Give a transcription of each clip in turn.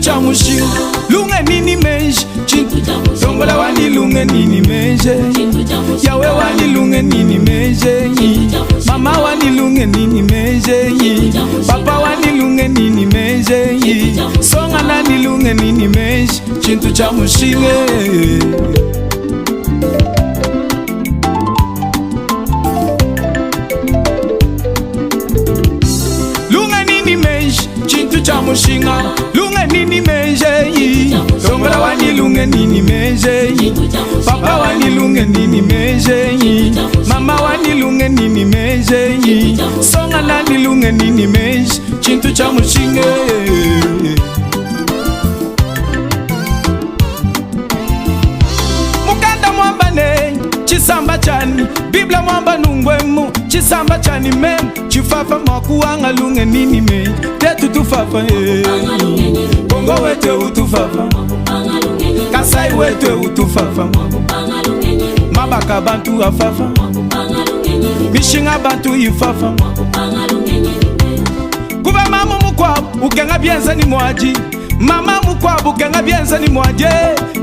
cha mushinga lunga nini menji tombola wani lunga nini menje yawe wani lunga nini menje mama wani lunga nini menje papa wani lunga nini menje songa nani lunga nini menji chintu cha mushinga mushinga lunga nini menje tombola wani lunga nini menje papa wani lunga nini menje mama wani lunga nini menje songa nani lunga nini menje chintu cha mushinga mukanda mwambane chisamba chani biblia mwamba nungwemu chisamba chani mem chifafa mwakuanga lunga nini menje tetu tufafa Kongo wete utufafa Kasai wete utufafa Mabaka bantu afafa Mishinga bantu ifafa Kuba mamu mukwabu ukenga bienza ni mwaji Mama mukwabu ukenga bienza ni mwaji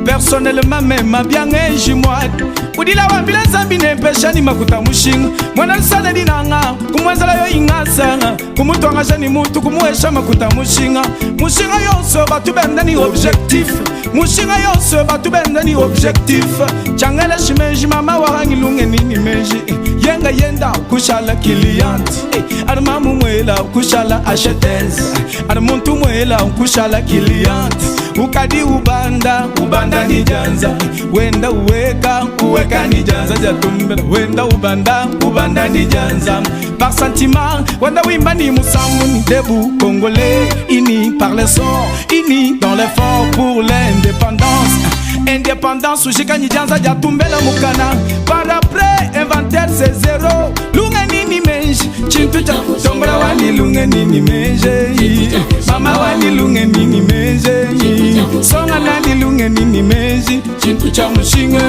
Personnellement même bien enji mwaji Udila wambile zambi nempesha ni makuta mushinga Mwana lusana dinanga kumwezala yo ingasa Kumutuanga jani mutu kumuesha makuta mushinga Mushinga yonso batu benda ni objectif Mushinga yonso batu benda ni objectif Changele shimenji mama warangi lunge nini menji Yenga yenda kushala client Armamu mwela kushala achetez Armuntu mwela kushala client Ukadi ubanda ni janza Wenda uweka ni janza Jatumbela wenda ubanda ni janza Par sentiment, wenda wimba ni musamu ni debu Congolais, ini par les sons Ini dans l'effort pour l'indépendance Indépendance, ujika ni janza Jatumbela mukana Par après, inventaire c'est zéro Lunga nini menji Chintu cha tombola wani lunga nini menji Mama wani lunga nini menji Songa nani lunga nini menji Chintu cha mushinga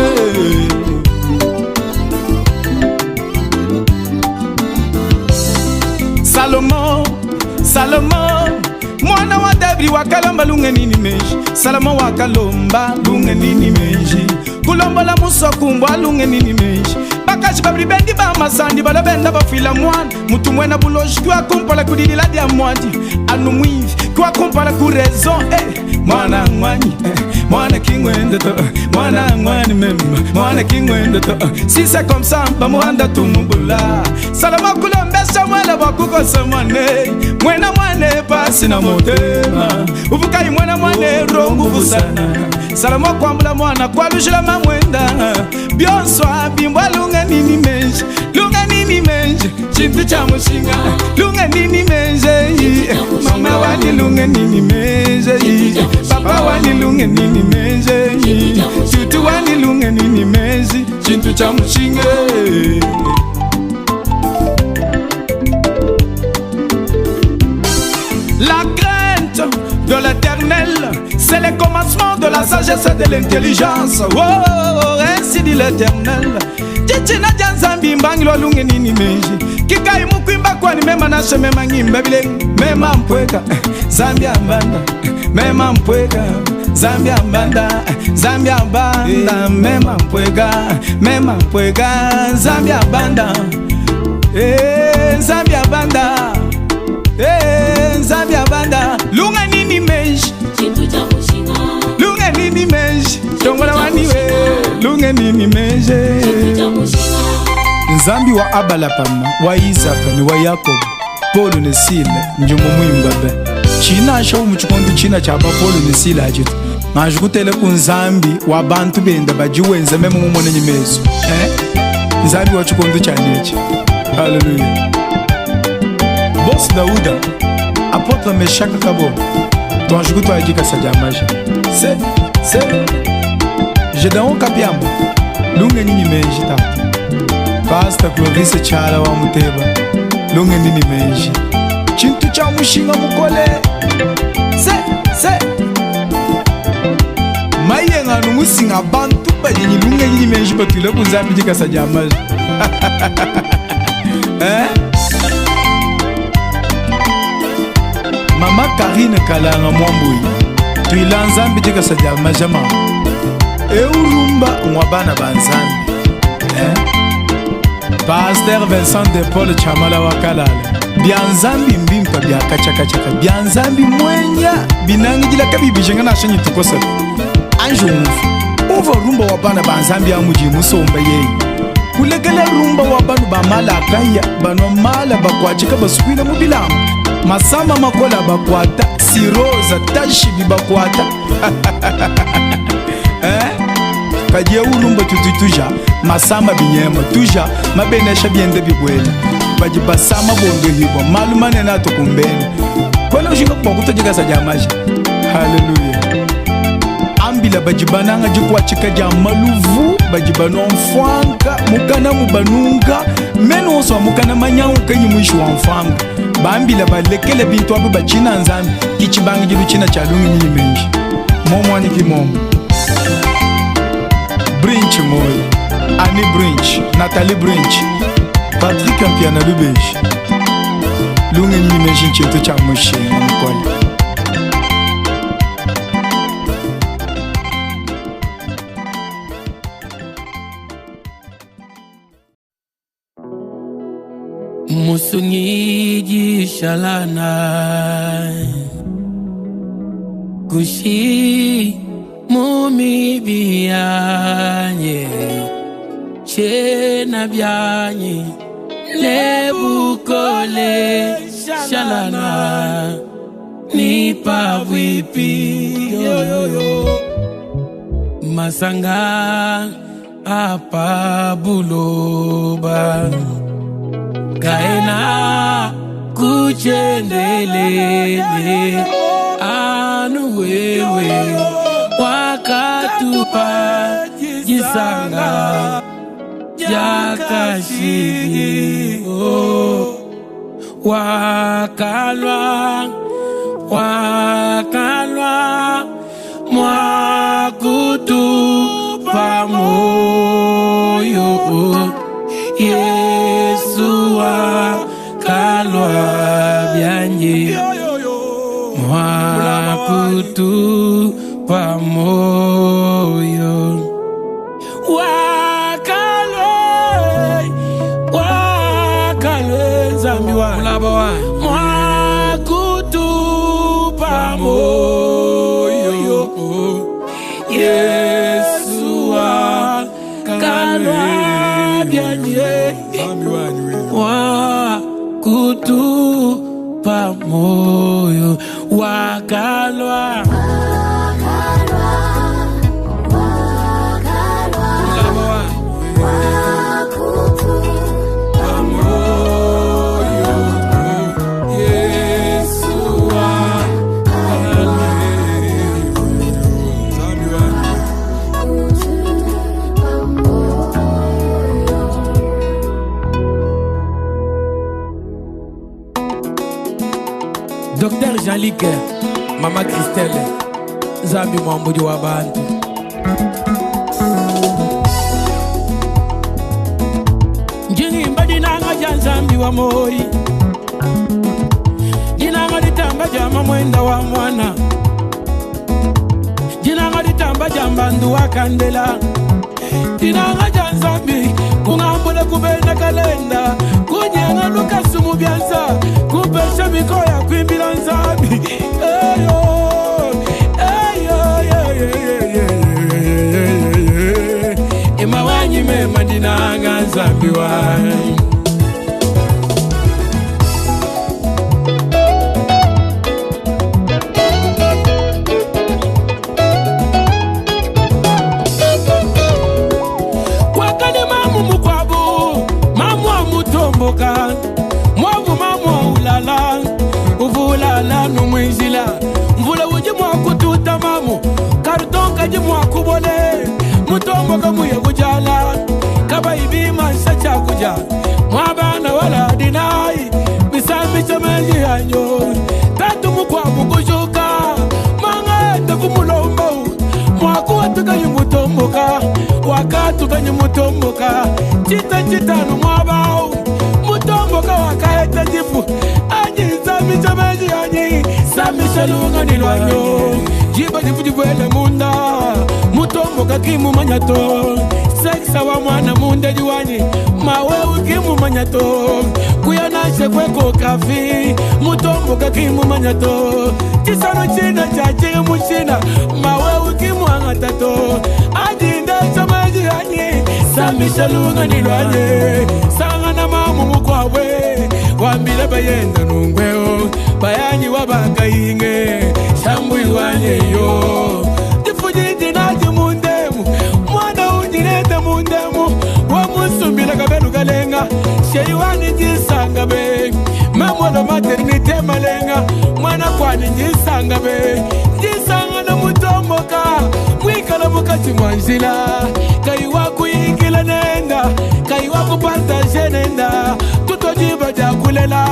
Salomon Mwana wa David wakalomba lunga nini menji Salomon wakalomba lunga nini menji Kulomba la muso kumbwa lunga nini menji Bakashi babri bendi ba masandi bala benda ba fila mwana Mutu mwena buloji kwa kumpala kudidila dia mwadi Anu mwivi kwa kumpala kurezo Mwana mwani Mwana kingwende to Mwana mwani mema Mwana kingwende to Si c'est comme ça ba muhanda tumubula Salama kulombesha mwela wakuko semane Mwena mwane pasi na motema Uvukai mwena mwane rongu vusana Salama kwa mbula mwana kwa lujila mamwenda Bionswa bimbwa lunga nini menje Lunga nini menje Chintu cha mushinga Lunga nini menje Mama wani lunga nini menje Papa wani lunga nini menje Tutu wani lunga nini menje Chintu cha mushinga La crainte de l'éternel, c'est le commencement de la sagesse et de l'intelligence. Oh, ainsi dit l'éternel. Tichina janzambi mbangilo lunge nini menji. Kikai mukwimba kwani mema nashe mema ngimba bile. Mema mpweka, Zambia mbanda. Mema mpweka, Zambia mbanda. Zambia mbanda, mema mpweka, Zambia mbanda. Zambia mbanda. Zambia banda lunga nini menji lunga nini menji tongola waniwe lunga nini menji Nzambi wa Abalapama wa Isaka ni wa Yakobo Polo ne Sila njumu mwimbabe China asha umuchukondu China chapa Polo ne Sila ajitu Majukutele ku Nzambi wa bantu benda bajiwenze memu mumone nyimezu Nzambi wa chukondu chaneche Hallelujah Boss Daouda apôtre Meshaka Kabo ton jour toi dit que ça diamage c'est je donne kapiambo lunga nini menji ta pastor Clovis chala wa muteba lunga nini menji chintu cha mushinga mukole c'est mayenga numusinga bantu banyinyi lunga nini menji batule kunzambi dit que ça diamage Mama Karine Kalanga Mwambui tuila nzambi tika sadia majama eurumba ngwabana banzambi Pasteur Vincent de Paul Chamala wakalala byanzambi mbimpa byakachakachaka byanzambi mwenya binangijila kabibijenga nashanyi tukosa anjo uva rumba wabana banzambi amuji musomba yeyi kulekele rumba wabanu bamala akaya bano mala bakwachika basukwila mubilamu masama makola bakwata siroza tashi bibakwata kajia urumba tutuja masama binyema tuja mabenesha biende bibwela baji basama bondo hibo malumane nato kumbeni kona ushinga kwa kutojika sa jamaji haleluya ambila baji bananga jikwa chika jamaluvu baji banomfanga mukana mubanunga meno oso mukana manyangu kanyi mwishu wa mfanga bambila balekele bintu wabu bachina nzambi kichibangi jilu china chalungi nini menji momo wani kimomo Brinch Moy, Annie Brinch, Nathalie Brinch, Patrick Ampiana Lubeji. Lunga ni imagine chinto cha moshe mkwali. Musungiji shalana Kushi Mumi biyanye Chena biyanye Lebukole Shalana Nipa wipi yo yo yo Masanga Apa buloba Kaena Kuchendelele Anu wewe Wakatupa Jisanga Jakashigi Wakalwa Mwakutupa moyo Yesu wakalwa byanje Mwakutupa moyo Wakalwe Zambi wa Mwakutupa moyo Yesu wakalwa byanje Wakutupa moyo Wakalwa Docteur Jean-Luc, Mama Christelle, Zambi Mwambudi wa bantu. Njingi mbadi nanga janzambi wa moi Jinanga ditamba jama mwenda wa mwana Jinanga ditamba jambandu wa kandela Jinanga janzambi kungambule kubenda kalenda Kunyanga lukasu mubyanza Kupesha mikoya kwimbila nzambi Eyo Ema wanyi mema dinanga nzambi wanyi Wakane mamu mukwabu Mamu wa mutomboka Mwavu mamu wa ulala Uvulala numwizila Mvula ujimu wa kututa mamu Karton kajimu wa kubole Mutomboka muye kujala Kaba ibima sacha kuja Mwabana wala dinai Misambi chameji hanyo Tatu mukwabu kujuka Manga etaku mulombo Mwakuwa tukanyi mutomboka Wakatu kanyi mutomboka Chita no mwabao Mutomboka wakaeta jifu Anyi sami chameji anyi Sami shalunga nilwanyo jiba jivuele munda mutombo kakimu manyato seksa wa mwana munde juwani mawe ukimu manyato kuyanashe kweko kafi mutombo kakimu manyato kisano china chachi muchina mawe ukimu angatato adinde chamaji hani samisha lunga nilwanye sanga na mamu mukwawe wambile bayenda nungweo bayanyi wabaka inge shambu iwanye yo tifujiti naji mundemu mwana ujirete mundemu wamusumbile kabelu galenga sheiwani jisanga be mamolo maternite malenga mwana kwani jisanga be jisanga na mutomboka mwikala mukati mwanzila kaiwa kuikila nenda kaiwa kupartaje nenda tutojiba jakulela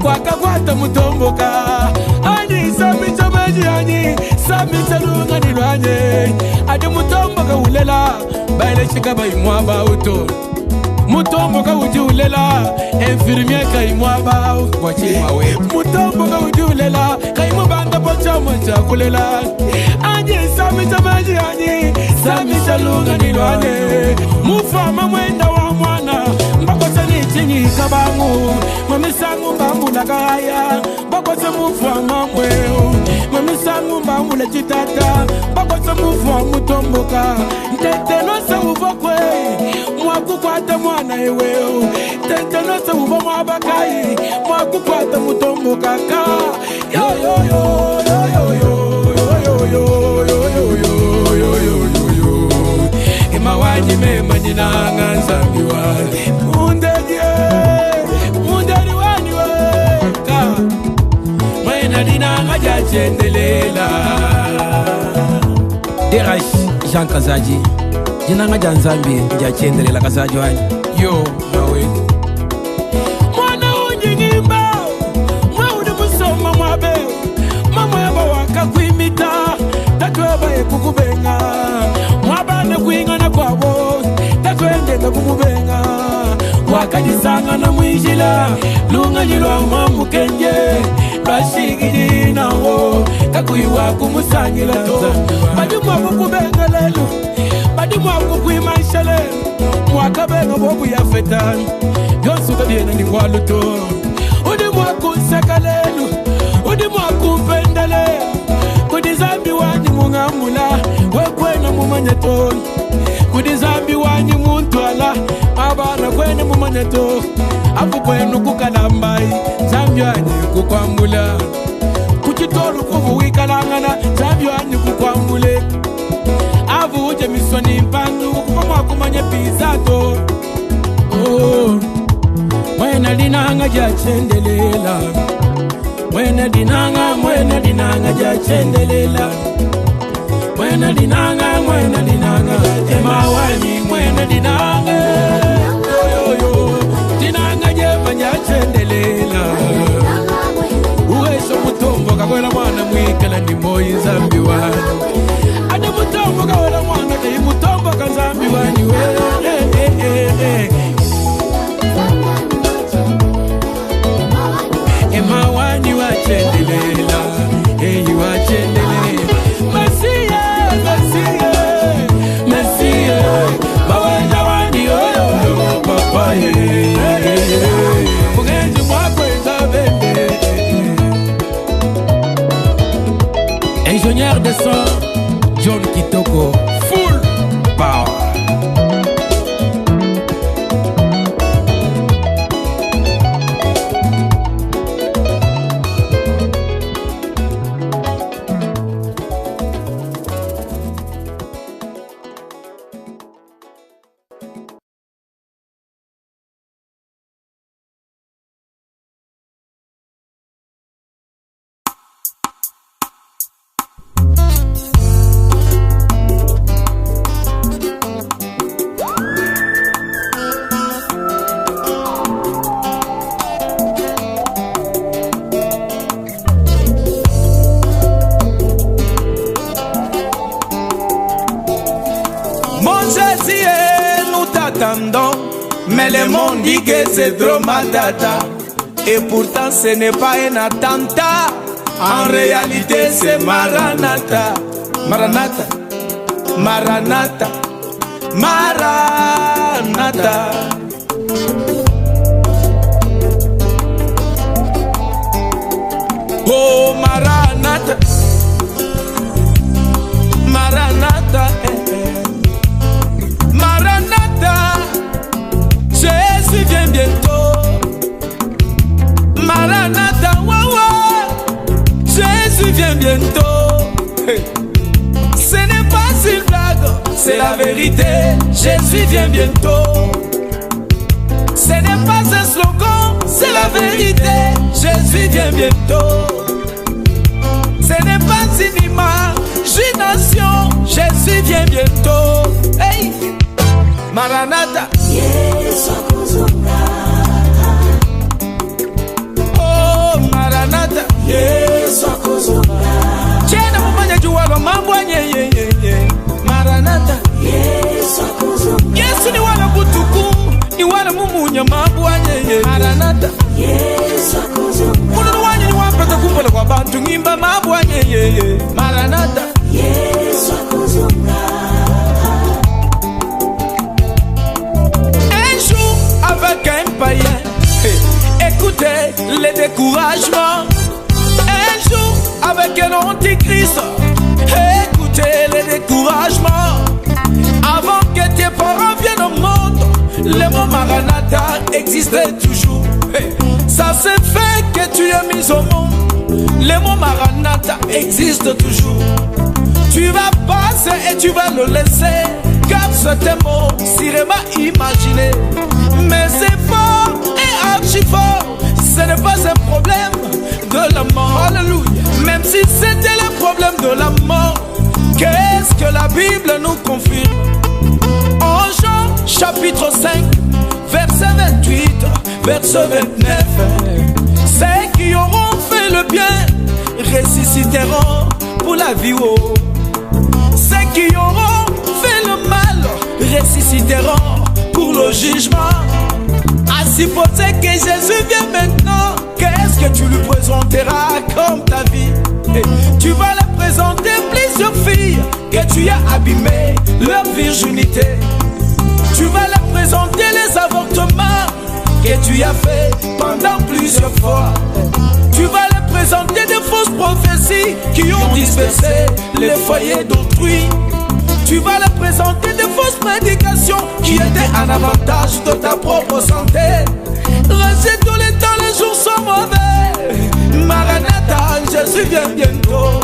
kwaka kwata mutomboka ani samicha maji ani samicha lunga nilwanye adi mutomboka ulela baile chikaba imwaba uto mutomboka ujulela infirmier kai mwaba mutomboka ujulela kai mubanda pocha mocha kulela ani samicha maji ani samicha lunga nilwanye mufama mwenda wa mwana mbakose ni chini kabangu mamisangu mbambula kaya mbakose mufama mweo mamisangu mbambula chitata mbakose mufama mutomboka ntetenose uvokwe mwakukwata mwana eweo ntetenose uvo mwabakai mwakukwata mutomboka ka yo yo yo yo yo yo yo yo yo yo imawanyi mema ninanga nzambiwa mundedi wani weka mwena ninanga jachendelela DRH Jean Kazaji jinanga janzambi jachendelela Kazaji wani yo mawe mwana unyingimba mwaudi musoma mwabe mama yaba wakakwimita tatweba ekukubenga mwabane kuingana kwabo tatwendeka kumubenga wakajisanga na mwijila lunga jilwa mamu kenje lwashigiji nawo kakuiwa kumusangila to badi mwaku kubenga lelu badi mwaku kuimaisha lelu mwakabenga bobu ya fetan yonsuka biena ni walu to udi mwaku seka lelu udi mwaku mpenda lelu kudizambi wani mungamula wekwena mumanyato kudizambi wani muntwala abana kwene mumanyato apu kwenu kukalambai zambi wani kukwambula kuchitolu kubu wikalangana zambi wani kukwambule avu uje misoni mpandu kupamwa kumanye pizato mwena dinanga jachendelela mwena dinanga jachendelela mwena dinanga emawani mwena dinanga yo dinanga jema jachendelela uweso mutombo kakwela mwana mwikala ni moyi zambi wani ade mutombo kawela mwana kayi mutombo kanzambi wani we emawani wachendelela eyi wachendelela Messiah mawenda wani yo papa mugenzi mwakweza bende ingénieur de son John Kitoko full power. Mais le monde dit que c'est trop matata. Et pourtant ce n'est pas un attentat. En réalité c'est Maranatha. Maranatha, Maranatha, Maranatha. Oh Maranatha, Maranatha, Maranatha, Jésus vient bientôt. Maranatha, waouh, Jésus vient bientôt. Ce n'est pas une blague, c'est la vérité. Jésus vient bientôt. Ce n'est pas un slogan, c'est la vérité. Jésus vient bientôt. Ce n'est pas une imagination, Jésus vient bientôt. Hey, Maranatha. Oh, Maranatha. Tiena mumanya juwalo mambwanye Maranatha. Yesu ni wala butuku, ni wala mumunya mambwanye Maranatha. Munu wanye ni wapata kumbala kwa bantu ngimba mambwanye Maranatha. Un jour avec un païen, écoutez les découragements. Un jour avec un antichrist, écoutez les découragements. Avant que tes parents viennent au monde, le mot Maranatha existait toujours. Ça se fait que tu es mis au monde, le mot Maranatha existe toujours. Tu vas passer et tu vas le laisser, car ce mot sirement imaginé. Mais c'est fort et archi fort, ce n'est pas un problème de la mort. Alléluia. Même si c'était le problème de la mort, qu'est-ce que la Bible nous confirme? En Jean chapitre 5, verset 28, verset 29. Ceux qui auront fait le bien ressusciteront pour la vie. Oh. Ceux qui auront fait le mal ressusciteront pour le jugement. À supposer que Jésus vient maintenant, qu'est-ce que tu lui présenteras comme ta vie? Tu vas leur présenter plusieurs filles que tu as abîmées leur virginité. Tu vas leur présenter les avortements que tu as fait pendant plusieurs fois. Tu vas leur présenter de fausses prophéties qui ont dispersé les foyers d'autrui. Tu vas leur présenter de fausses prédications qui étaient en avantage de ta propre santé. Restez tous les temps, les jours sont mauvais. Maranatha, Jésus vient bientôt.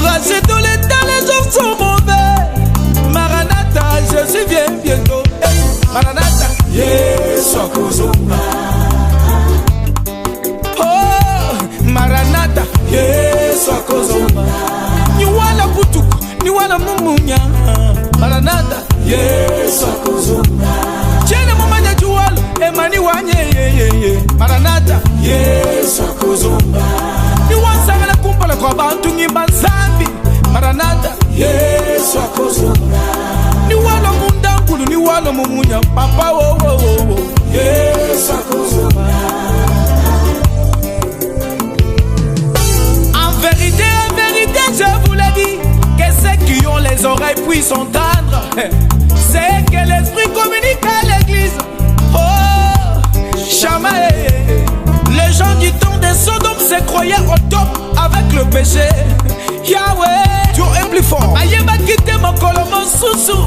Restez tous les temps, les jours sont mauvais. Maranatha, Jésus vient bientôt. Hey, Maranatha, Yesu akuzumba. Oh, Maranatha, Yesu akuzumba. Ni wala butuku, ni wala mumunya. Maranatha, Yesu akuzumba. Chene mumanya juwalo, emani wanye. Maranatha, Yesu akuzumba. Ni wansangala kumpala kwa bantu ngimba zambi. Maranatha, Yesu akuzumba. Ni wala mundangulu, ni wala mumunya. Papa wo wo wo. Yesu akuzumba. En vérité, je vous l'ai dit, que ceux qui ont les oreilles puissent entendre. C'est que l'esprit communique à l'église. Oh, Shamae. Les gens du temps des Sodomes se croyaient au top avec le péché. Yahweh, Dieu est plus fort. Ayeba kite mokolo mosusu,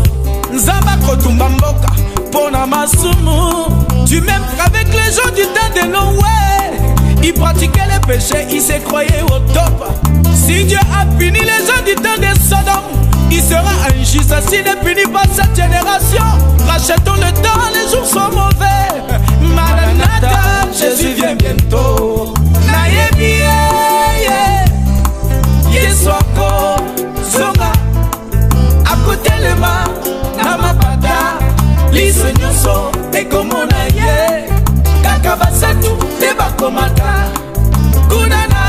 Nzamba kotumba mboka pona masumu. Tu m'aimes avec les gens du temps de Noé. Ils pratiquaient le péché, ils se croyaient au top. Si Dieu a puni les gens du temps de Sodome, il sera injuste s'il ne punit pas cette génération. Rachetons le temps, les jours sont mauvais. Maranatha, Jésus vient bientôt. Nayebi Yesu ako zonga akotelema na mapata liso nyonso ekomona ye kaka basatu te bakomata kunana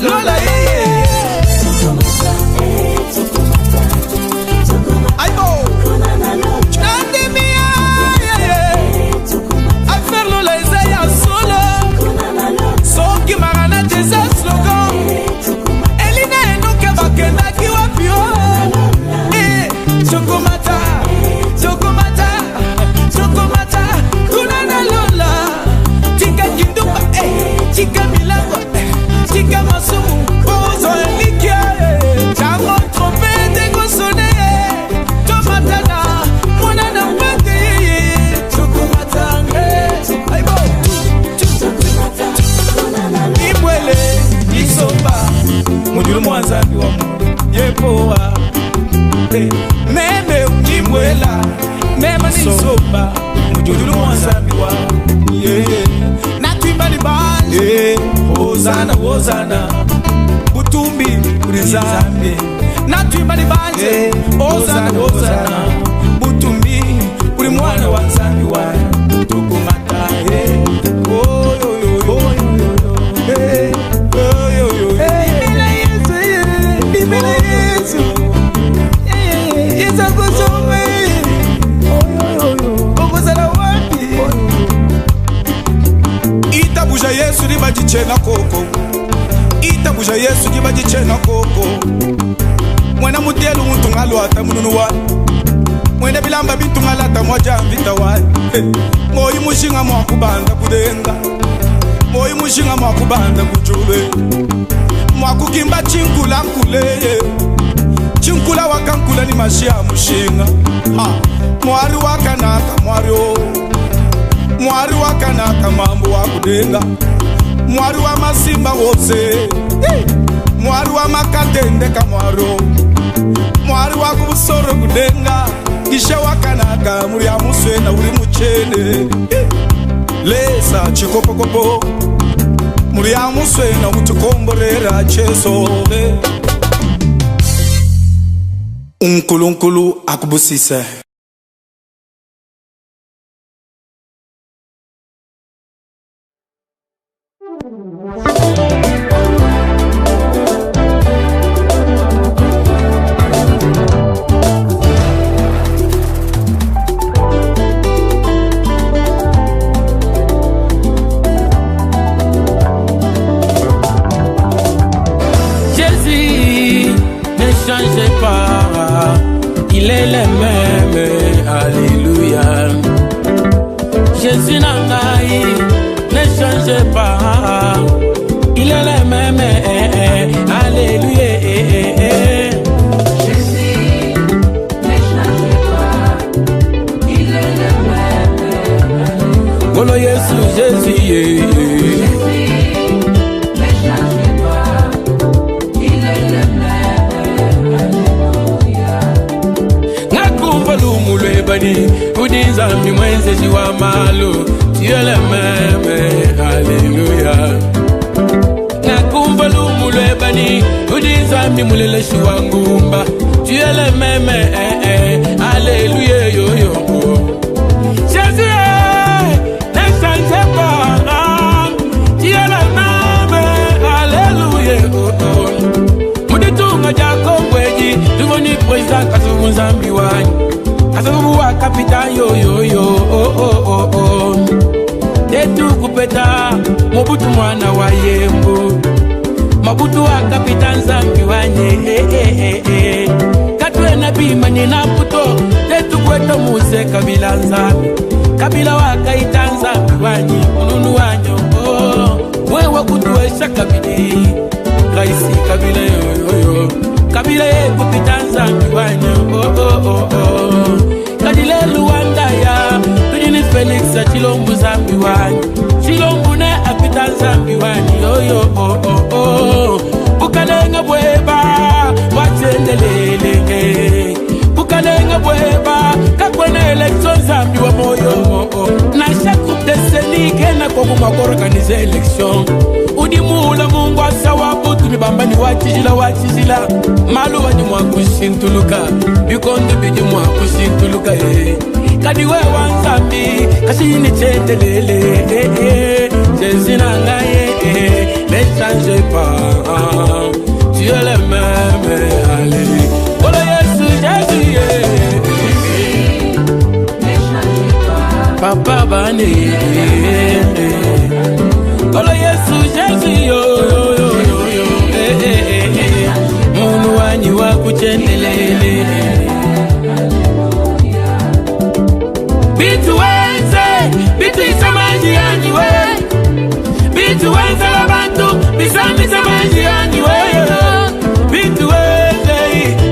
lola ye. Aibo Nandemia affaire lola eza ya solo soki Maranatha eza slogan Sokomata, sokomata, sokomata, kuna na lola. Tika kinduka, tika milango, tika masumu, bozo likia. Chango trompete kosone, tomatana, mwana na mbate. Sokomata, aibo. Imwele, isomba, mujuru mwanzambi wa mungu, yepoa. Meme ukimwela, mema nisomba, mujuru mwanzambi wa natwimba ni banje, hozana, hozana, butumbi kuri Nzambi. Natwimba ni banje, hozana, hozana, butumbi kuri mwana wa Nzambi wa Tukumata. Oh yo yo yo yo yo yo. Bibele Yesu, Yesu kusome. Ongozala wapi? Itabuja Yesu libajichena koko. Itabuja Yesu libajichena koko. Mwana mutelu mutungalo ata mununu wa. Mwene bilamba bitungala ata moja mvita wa. Moyi mushinga mwakubanda kudenga. Moyi mushinga mwakubanda kujule. Mwakukimba chinkula kuleye. Chinkula wakankula ni mashia mushinga. Mwari wakanaka mwari o. Mwari wakanaka mambo wa kudenga. Mwari wa masimba wose. Mwari wa makatendeka mwaro. Mwari wa kubusoro kudenga. Kisha wakanaka muri ya muswena uri muchene. Lesa chikopokopo. Muri ya muswena utukomborera cheso. Unkulu akubusise. Il est le même, alléluia. Jésus n'engaille, ne change pas. Il est le même, alléluia. Jésus ne change pas. Il est le même. Oh Jésus, Jésus. Udi Nzambi mwenzi wa malo. Tu es le même, alléluia. Nakumba lumulwe bani. Udi Nzambi mulele shuwa ngumba. Tu es le même, alléluia yo yo. Jésus ne change pas. Tu es le même, alléluia. Muditunga jako kweji. Tuvoni preza kasubu Nzambi wanyi. Asabu wa kapitan yo yo yo oh oh oh oh. Detu kupeta Mobutu mwana wa yembo. Mobutu wa kapitan Nzambi wanye Katwe na bima ni naputo. Detu kweto muse kabila Nzambi. Kabila wa kaita Nzambi wanye ununu wanyo oh. Wewa kutuwesha kabili Kaisi kabila yo yo yo. Kabila ye kupita Nzambi wanye oh oh oh oh. Kadile Luanda ya Tujini Felix a Chilombu Nzambi wanye. Chilombu ne apita Nzambi wanye oh yo oh oh oh. Bukalenga bweba Watendelele. Bukalenga bweba Kakwene election Nzambi wa moyo oh oh. Na chaque deseni kena kwa organize election. Udimula mungu asawa butu mibambani wachijila. Malu wani mwakushintuluka. Bikondi biji mwakushintuluka Kadiwe Nzambi Kashini chetelele Jésus nangaye ne change pas. Tu es le même, allez. Oh Jésus, Jésus ne change pas. Papa bani Oh Jésus, Jésus yo yo yo yo yo Munu wanyi wa kuchendelele. bitu wenze, bitu isamaji yani we. Bitu wenze la bantu, bisami samaji yani we. Bitu wenze,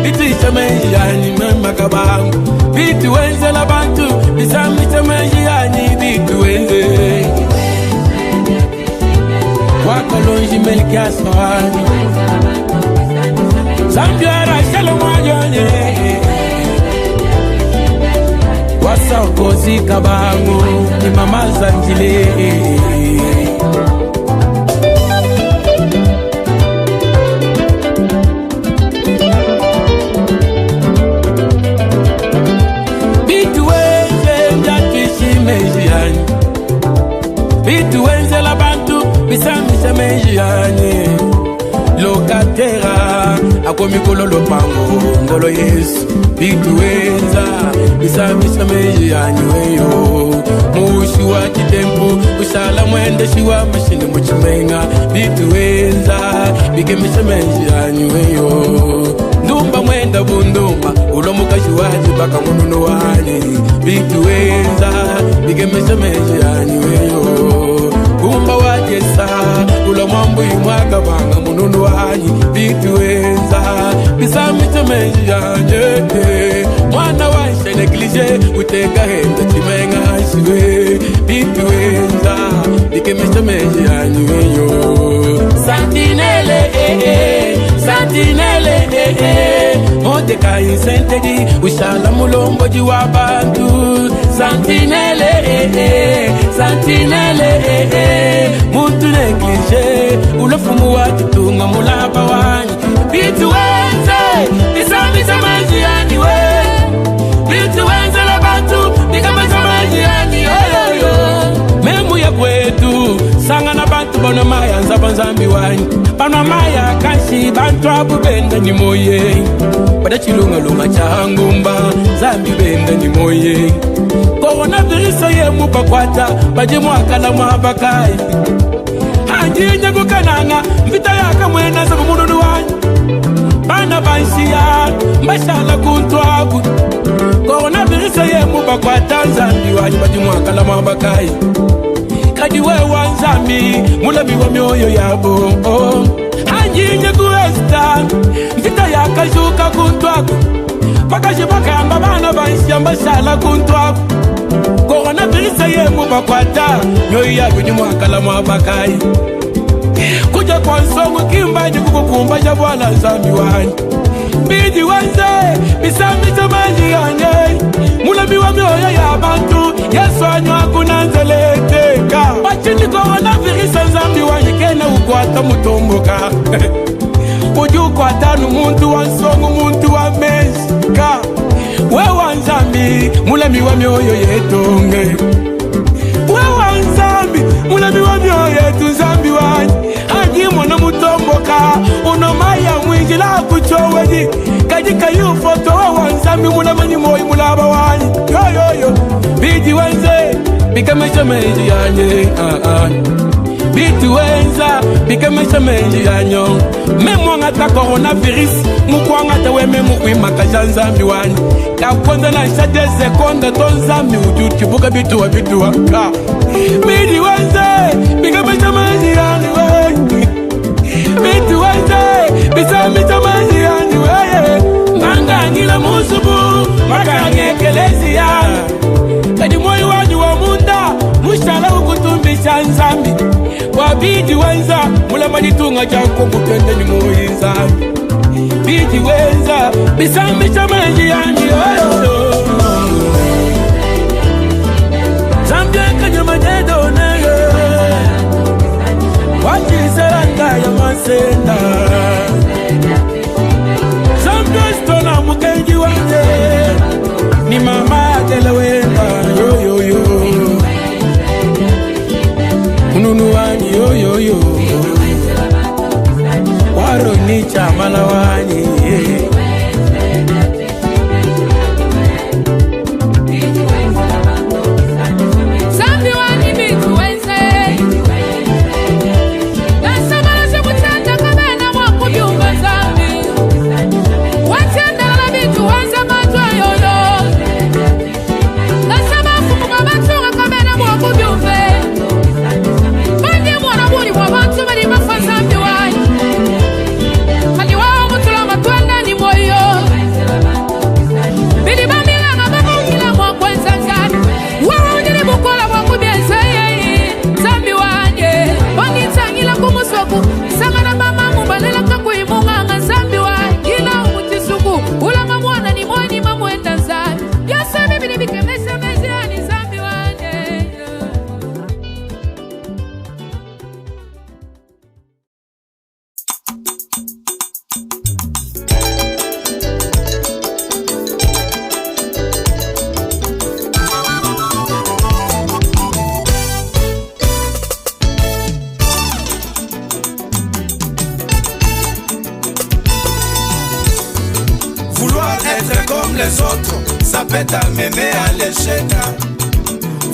bitu isamaji yani mema kabangu. Bitu wenze la bantu, bisami samaji yani bitu wenze. Wakolonji melki aswani, Zambiara shalom ajone. Wasa ukozi kabangu, ni mama zanjile. Bitu wenze mjatuishi mejiani, bitu wenze la bantu bisambisa mejiani. Lokatera akomikolo lopango ngolo Yesu. Bitu wenza bisambisa mejiani weyo. Mushi wa kitempu ushala mwende shiwa mashini muchimenga. Bitu wenza bikemisa mejiani weyo. Ndumba mwenda bundumba ulomukashi waji baka mununu wani. Bitu wenza bikemisa mejiani weyo. Gumba wajesa ulamambu imwaka banga mununu wani. Bitu wenza bisamita mejiani. Mwana waisha neglige uteka henda chimenga shiwe. Bitu wenza bikemisa mejiani weyo. Santinele Santinele Modeka isentegi ushala mulombo jiwa bantu. Santinele Santinele muntu neglige ulofumu watutunga mulaba wanyi. Bitu wenze bisamisa mejiani we. Bitu wenze la bantu bikamisa mejiani yoyoyo. Memu ya kwetu sanga na bantu bono maya nzaba nzambi wanyi. Bana maya kanshi bantu abu benda ni moye. Bada chilunga lunga changumba zambi benda ni moye. Coronavirus ye mupakwata baje mwakala mwabakai. Hanjinya kukananga mvita yaka mwena za kumununu wanyi. Bana banshia mbashala kuntwabu. Coronavirus ye mupakwata zambi wanyi baje mwakala mwabakai. Kadi we wanzami mulabi wa mioyo yabo. Hanjinya kuesta mvita yaka shuka kuntwabu. Pakashi bakamba bana banshia mbashala kuntwabu. Coronavirus ye mubakwata mioyo yabo ni mwakala mwabakai. Kuja kwa nsongo kimba ni kukukumba jabwala nzambi wanyi. Bidi wenze bisamisa mejiani. Mulabi wa mioyo ya bantu Yesu anywa kunanzeleteka. Bachini coronavirus nzambi wanyi kena ukwata mutomboka. Uju kwata numuntu wa nsongo muntu wa mezika. Wewa nzambi mulami wa mioyo yetonge. Wewa nzambi mulami wa mioyo yetu nzambi wanyi. Hagi mwana mutomboka unomaya mwinjila kuchoweji. Kajika yufoto wewa nzambi mulamani moyi mulaba wanyi. Yo bidi wenze bikamesha meji yanye. Bitu wenza bikamesha meji yanyo. Memo ngata coronavirus mukwangata weme mukwimaka janzambi wanyi. Kakonda na shade sekonda tonzambi ujuti buka bitu wa ka. Bidi wenze bikamesha meji yani we. Bitu wenze bisamita meji yani we. Manga ngila musubu makange kelezi ya. Kadi moyi wanyu wa munda mushala ukutumbisha nzambi. Wabidi wenza mulamba ditunga chanko mutende ni moyi nzambi. Bidi wenza bisambisha meji yani yoyo. Zambia kanyama jedo nege wachiselanga ya masenda. Zambia stona mukenji wanje ni mama telewenda yo. Mununu wani yo. Waro ni chamala wani. peut t'amener à l'échec.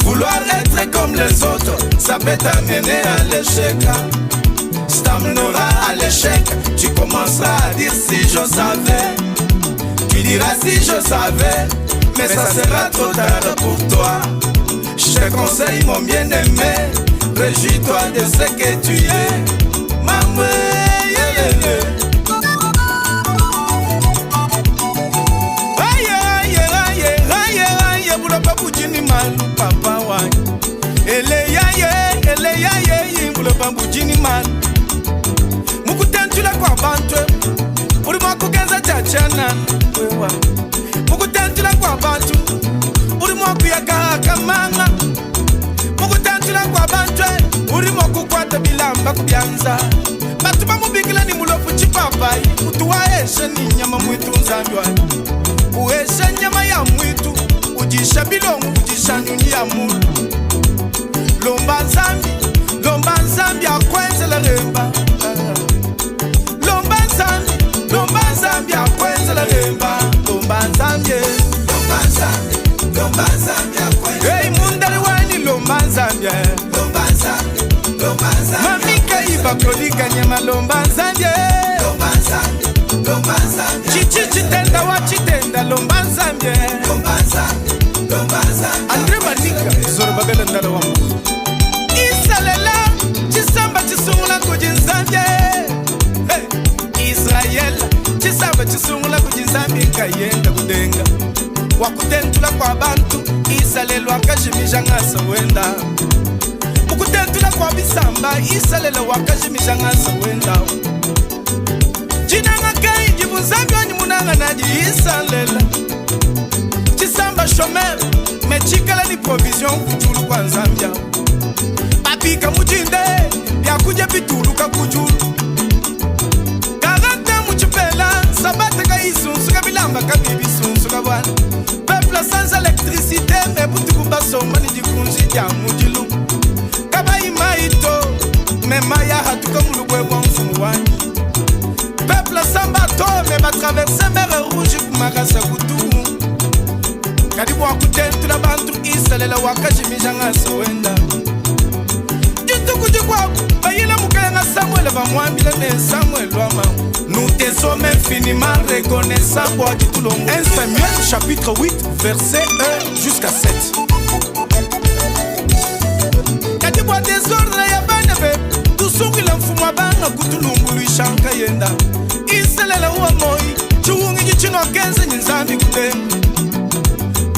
Vouloir être comme les autres, ça peut t'amener à l'échec. Ça t'amènera à l'échec. Tu commenceras à dire si je savais. Tu diras si je savais, mais ça sera trop tard pour toi. Je te conseille mon bien-aimé, réjouis-toi de ce que tu es. Maman, papa wai eleyaye mbuloba mbujini man mukutentula kwa bantu uri mwakugenza chachana wewa mukutentula kwa bantu uri mwakuyaka manga mukutentula kwa bantu uri mwakukwata bilamba kubyanza batu bamubikila ni mulofu chipapai utuwaesha ni nyama mwitu nzambi wai uesha nyama ya mwitu ujisha bilongu ujisha nyuni ya mulu lomba nzambi akwenzela remba lomba nzambi akwenzela remba lomba nzambi hey mundali wani lomba nzambi mamika iba kodika nyama lomba nzambi chichi chitenda wa chitenda lomba nzambi Andre Manika Zorobabela ndala wa Mungu Isalela Chisamba chisungula kujinzambye Hey Israel Chisamba chisungula kujinzambye Nkayenda kudenga Wakutentula kwa bantu Israel wakashimisha ngasa wenda Ukutentula kwa bisamba Israel wakashimisha ngasa wenda Jinanga kai jibuzambye Wanyimunanga naji Israel Chisamba shomer mechikala ni provision kujulu kwa nzambia Babika mujinde Byakuja bituluka kujulu Karate muchipela Sabate ka isunsu kabilamba kabibi sunsu kabwana Peuple sans électricité Mais buti kubasoma ni dikunzi ya mujilu Kaba imaito Memaya hatuka mulubwe kwa mfumu wani Peuple sans bateau Mais batraverse mer rouge kumakasa kutu Kadibu wakutentula bantu Isalela wakashimisha ngasa wenda Jitu kujikwa Bayila mukaya Samuel Bamwambila ne Samuel wama Nous te sommes infiniment reconnaissants pour tout le monde 1 Samuel chapitre 8 verset 1 jusqu'à 7 Kadibu wa désordre ya banebe Tusungila mfumu abanga kutulungulu ishanka yenda Isalela uwa moi Chuungi jichino kenze nzambi kutemba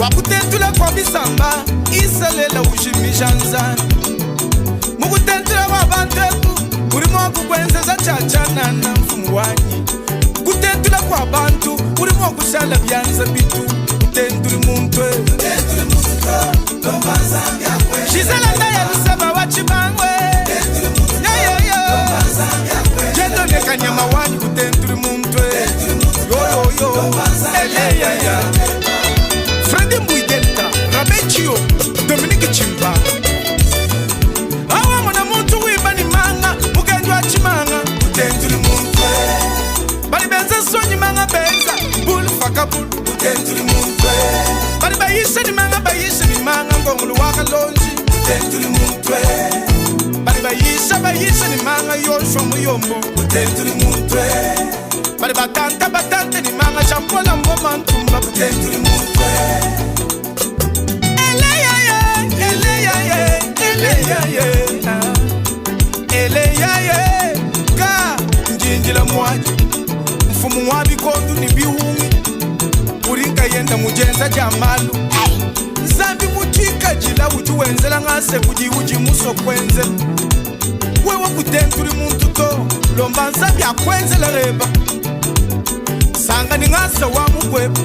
Wakutentula kwa bisamba Isalela ushimisha nzani Mukutentula kwa banteku Urimo kukwenzeza chachana na mfumu wanyi Kutentula kwa bantu Urimo kushala byanza bitu Kutentuli muntwe Shizela ndaya lusaba wachibangwe Jendo neka nyama wani kutentuli muntwe Yo Eleya Freddy Mbouidelta, Rabechio, Dominique Chimba Awa mwana muntu wibani manga Mugenjwa chimanga, utentuli muntwe Bali benza sonyi manga benza Bulu faka bulu, utentuli muntwe Bali bayisha ni manga Ngongulu waka lonji, utentuli muntwe Bali bayisha ni manga Yoshua muyombo, utentuli muntwe Bali batante ni manga Champola mboma ntumba, utentuli muntwe Eleyaye Ka njinjila mwaji Mfumu wabikondu ni bihungi Urinka yenda mujenza jamalu Zambi muchika jila ujuwenzela ngase kuji uji muso kwenzela Wewa kutenturi muntu to Lomba nzambi akwenzela reba Sanga ni ngasa wa mugweba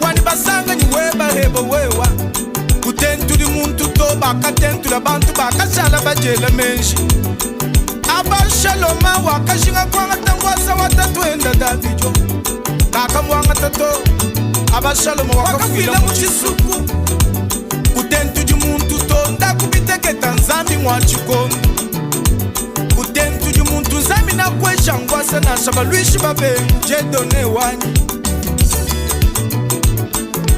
Wani basanga ni weba reba wewa Kutenturi muntu to bakatentula bantu bakashala bajela menshi Abashaloma wakashinga kwa ngatangwasa watatwenda Davijo Kakamwanga tato Abashaloma wakafila muchisuku Kutentuji muntu to ndakubiteketa nzambi mwachikondo Kutentuji muntu nzambi na kwesha ngwasa na shabaluishi babengu jedone wanyi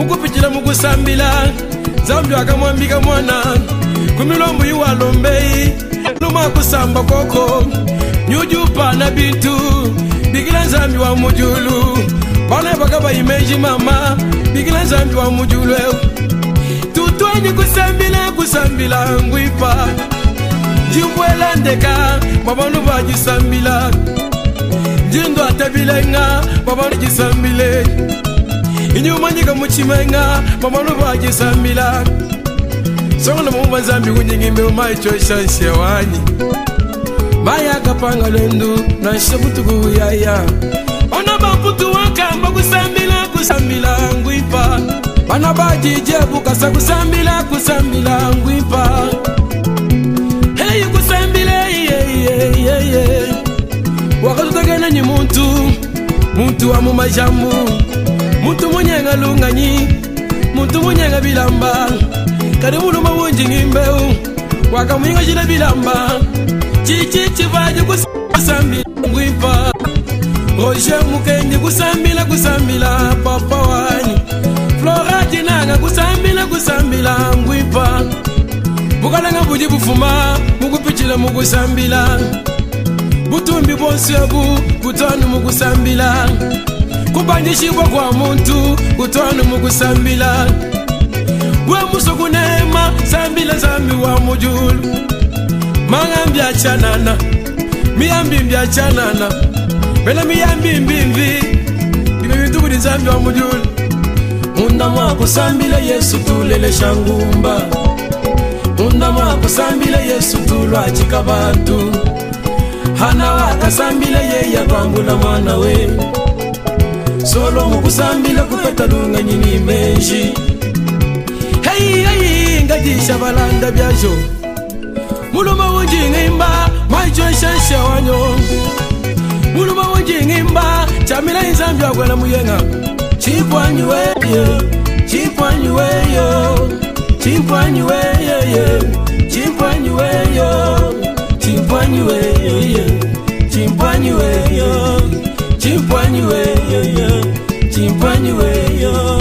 mukupitila mukusambila Zambi wakamwambika mwana kumilombo iwalombei luma kusamba koko nyujupa na bintu bigila Zambi wa mujulu bana bakaba imeji mama bigila Zambi wa mujulu tutwanyi kusambila ngwipa jimbwela ndeka babanu bajisambila jindo atabilenga babanu jisambile inyuma nyika muchimenga babanu bajisambila songa mu Zambi kunyingimbe umaicho shansi wanyi maya kapanga lendu na shabutugu yaya ona baputu wakamba kusambila ngwipa bana bajijebu kasa kusambila ngwipa hey kusambile ye wakatutagena ni muntu wa mumajamu muntu mwenyenga lunganyi muntu mwenyenga bilamba kade muluma wunji ngimbeu wakamwinga jina bilamba chichi vaje kusambila ngwipa Roger Mukengi kusambila papa wanyi Flora Tinanga kusambila ngwipa bukalanga buji bufuma mukupichila mukusambila butumbi bonsebu kutonu mukusambila kupandishibwa kwa muntu kutonu mukusambila we musukunema sambila Zambi wa mujulu mangambi achanana miyambi achanana bela miyambi mbimvi bibe bitukudi Zambi wa mujulu undama kusambila Yesu tulele shangumba undama kusambila Yesu tulwachika bantu hana wakasambila ye yabambula mwana we solo mukusambila kupetalunga nyini menji hey ngajisha balanda byajo muluma wunjingimba maicho shasha wanyo muluma wunjingimba chamila Zambi agwela muyenga chipwanyi weyo chipwanyi weyo chipwanyi weyo chipwanyi weyo chipwanyi weyo chipwanyi weyo chipwanyi weyo chipwanyi weyo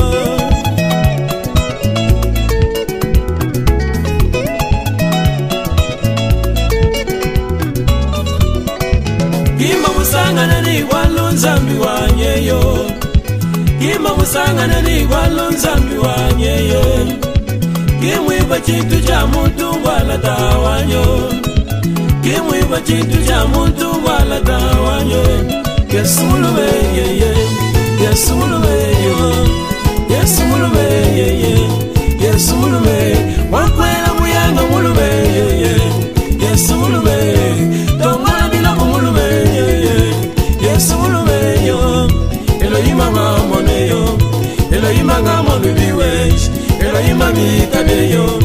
Gima musangana ni walo Zambi wanyeyo Gima musangana ni walo Zambi wanyeyo Gimwiba chitu cha muntu wala tawanyo Gimwiba chitu cha muntu wala tawanyo Yesulume yeye Yesulume yo Yesulume yeye Yesulume wakwela muyanga mulume yeye Yesulume tongala bila mulume yeye Yesulume yo Elohima ngamoneyo Elohima ngamonubiwesh Elohima ngitabeyo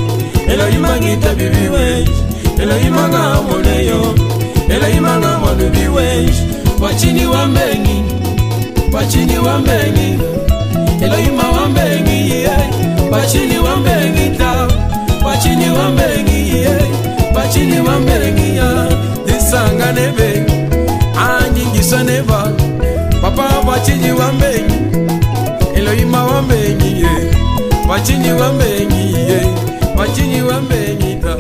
Elohima ngitabibiwesh Elohima ngamoneyo Elohima ngamonubiwesh wachini wambengi Elohima wambengi wachini wambengi ta wachini wambengi wachini wambengi disanga nebe anyingiswa neba papa wachini wambengi Elohima wambengi wachini wambengi wachini wambengi ta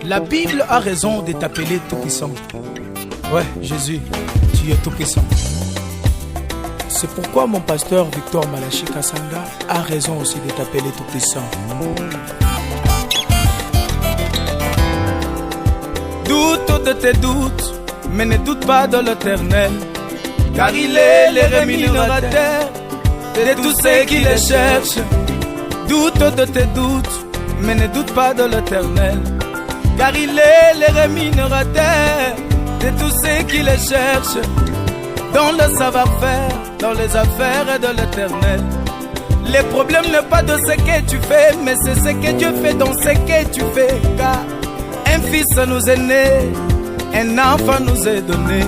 La Bible a raison de t'appeler Tout-Puissant. Ouais, Jésus, tu es Tout-Puissant. C'est pourquoi mon pasteur Victor Malachi Kasanga a raison aussi de t'appeler Tout-Puissant. Doute de tes doutes, mais ne doute pas de l'Éternel, car il est le rémunérateur de tous ceux qui le cherchent. Doute de tes doutes, mais ne doute pas de l'Éternel, car il est le rémunérateur de tous ceux qui le cherchent. Dans le savoir-faire, dans les affaires de l'Éternel. Le problème n'est pas de ce que tu fais, mais c'est ce que Dieu fait dans ce que tu fais. Car un fils nous est né, un enfant nous est donné.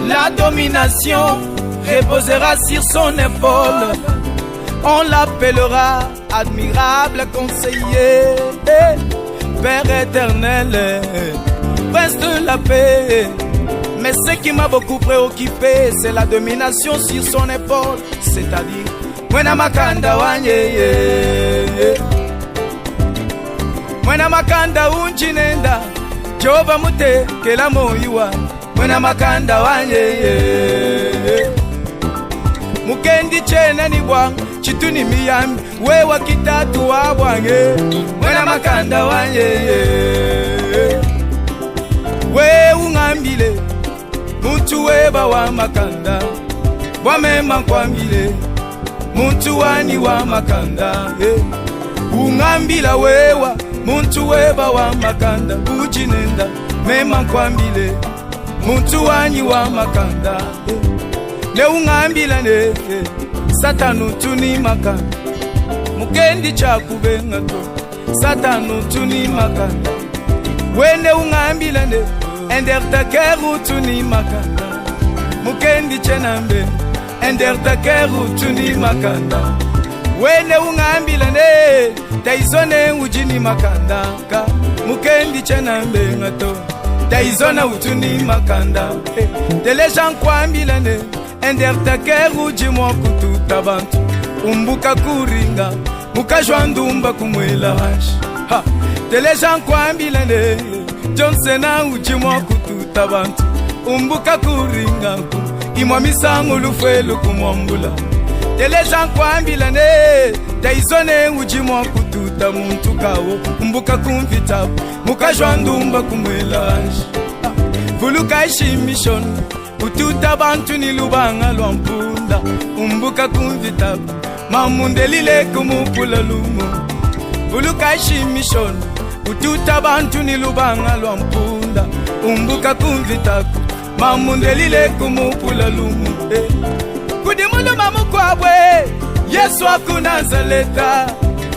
La domination reposera sur son épaule. On l'appellera admirable conseiller, Père éternel, prince de la paix. Mais ce qui m'a beaucoup préoccupé, c'est la domination sur son épaule. C'est-à-dire, Mwena makanda wanye, Mwena makanda unjinenda, Jehova mute kela moiwa. Mwena makanda wanye, Mukendi chene ni bwang, chituni miyambi, wewa kitatu wabwange. Mwena makanda wanye, we ungambile, muntu weba wa makanda, wamema kwambile, muntu wani wa makanda. Ungambila wewa, muntu weba wa makanda, ujinenda, mema kwambile, muntu wani wa makanda. Ne ungambila ne, satanu tuni makanda, mukendi chakubenga to, satanu tuni makanda. Wene ungambila ne, endertakeru tuni makanda, mukendi chenambe, endertakeru tuni makanda. Wene ungambila ne, taizone ujini makanda, mukendi chenambe ngato, taizona utuni makanda. Telejan kwambila ne, endertakeru jimwa kututa bantu, umbuka kuringa, mukajwa ndumba kumwela hashi. Telejan kwambila ne, Johnsena ujimwa kututa bantu, umbuka kuringa, imwa misangu lufelu kumwambula. Telejan kwambila ne, taizone ujimwa kututa muntu kawo, umbuka kumvitabu, mukajwa ndumba kumwela hashi. Vuluka ishi mission, ututa bantu ni lubanga lwampunda, umbuka kumvitabu, mamundelile kumupula lumo. Vuluka ishi mission, ututa bantu ni lubanga lwampunda, umbuka kumvitabu, mamundelile kumupula lumo. Kudimulu mamukwabwe, Yesu akunazaleta,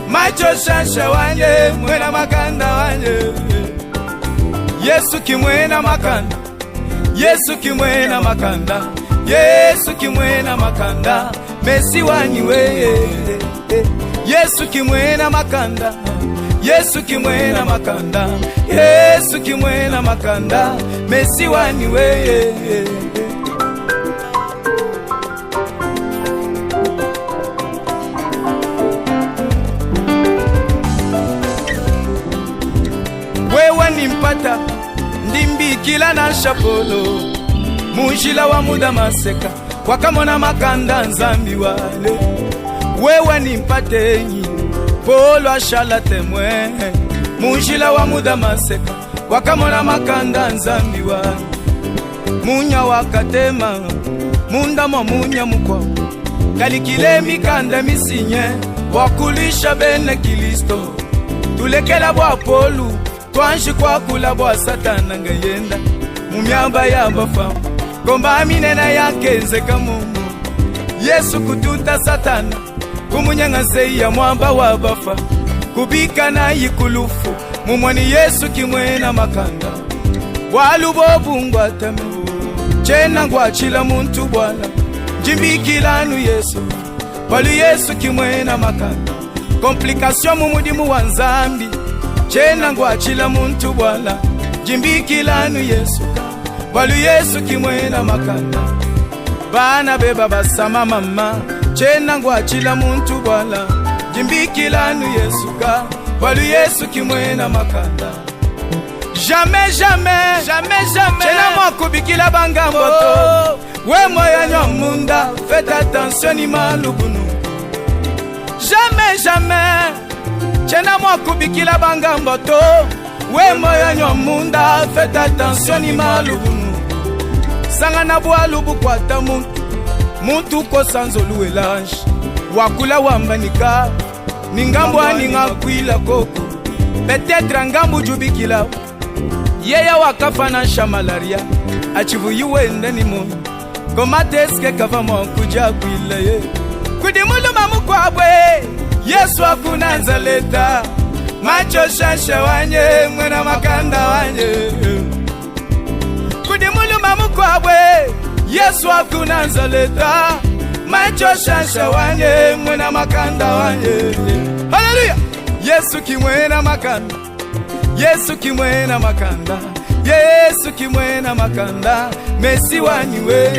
macho shasha wanye, mwena makanda wanye. Yesu kimwena makanda, Yesu kimwena makanda, Yesu kimwena makanda, Mesi wani weye. Yesu kimwena makanda, Yesu kimwena makanda, Yesu kimwena makanda, Mesi wani weye. Wewe nimpata ndimbi kila na shapolo, mujila wa muda maseka, wakamona makanda nzambi wale. Wewe nimpatenyi polo ashala temwe, mujila wa muda maseka, wakamona makanda nzambi wale. Munya wakatema, munda munya mukwa, kalikile mikanda misinye, wakulisha bene Kilisto. Tulekela bwa polu, twanshi kwa kula bwa satana ngayenda, mumyamba yamba famu, gomba minena yake nzeka mumu. Yesu kututa satana, kumunyanga zeya mwamba wabafa, kubika na yikulufu, mumwani Yesu kimwena makanda. Walubo bungwa tame, chena ngwa chila muntu bwana, jimbikilanu Yesu, walu Yesu kimwena makanda. Komplikasyon mumudimu wanzambi, chena ngwa chila muntu bwana, jimbikilanu Yesu, walu Yesu kimwena makanda. Bana beba basama mama, chena ngwa chila muntu bwana, jimbikilanu Yesu, walu Yesu kimwena makanda. Jamais, jamais, jamais, jamais, chena mwa kubikila bangamboto, we moya nyamunda, faites attention ni malubunu. Jamais, jamais, chena mwa kubikila bangamboto, we moya nyamunda, faites attention ni malubunu. Sanga na bwalubu kwata muntu ko sanzolu elange, wakula wambanika, ningambwa ningakwila koko, peut-être ngambu jubikila, yeya wakafanisha malaria, achivu yuwende ni mungu, komateske kava mwakuja kwila ye. Kudimulu mamukwabwe, Yesu akunazaleta, macho shasha wanye, mwena makanda wanye. Kudimulu mamukwabwe, Yesu hakuna nzaleta macho shasha wanye mwena makanda wanye. Haleluya. Yesu kimwena makanda, Yesu kimwena makanda, Yesu kimwena makanda, Mesi wanywe.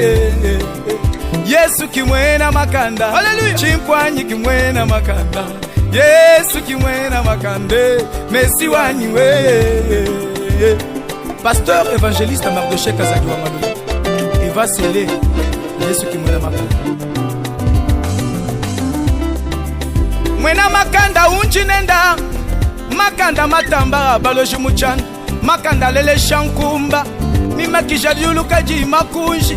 Yesu kimwena makanda, haleluya. Chimpwanyi kimwena makanda, Yesu kimwena makande, Mesi wanywe. Pasteur évangéliste Mardoché Kazadi wa Malou. Eva Sele, Yesu kimwena makanda. Mwena makanda unchi nenda, makanda matamba baloji muchana, makanda lele shankumba, mimakisha diuluka ji makunji,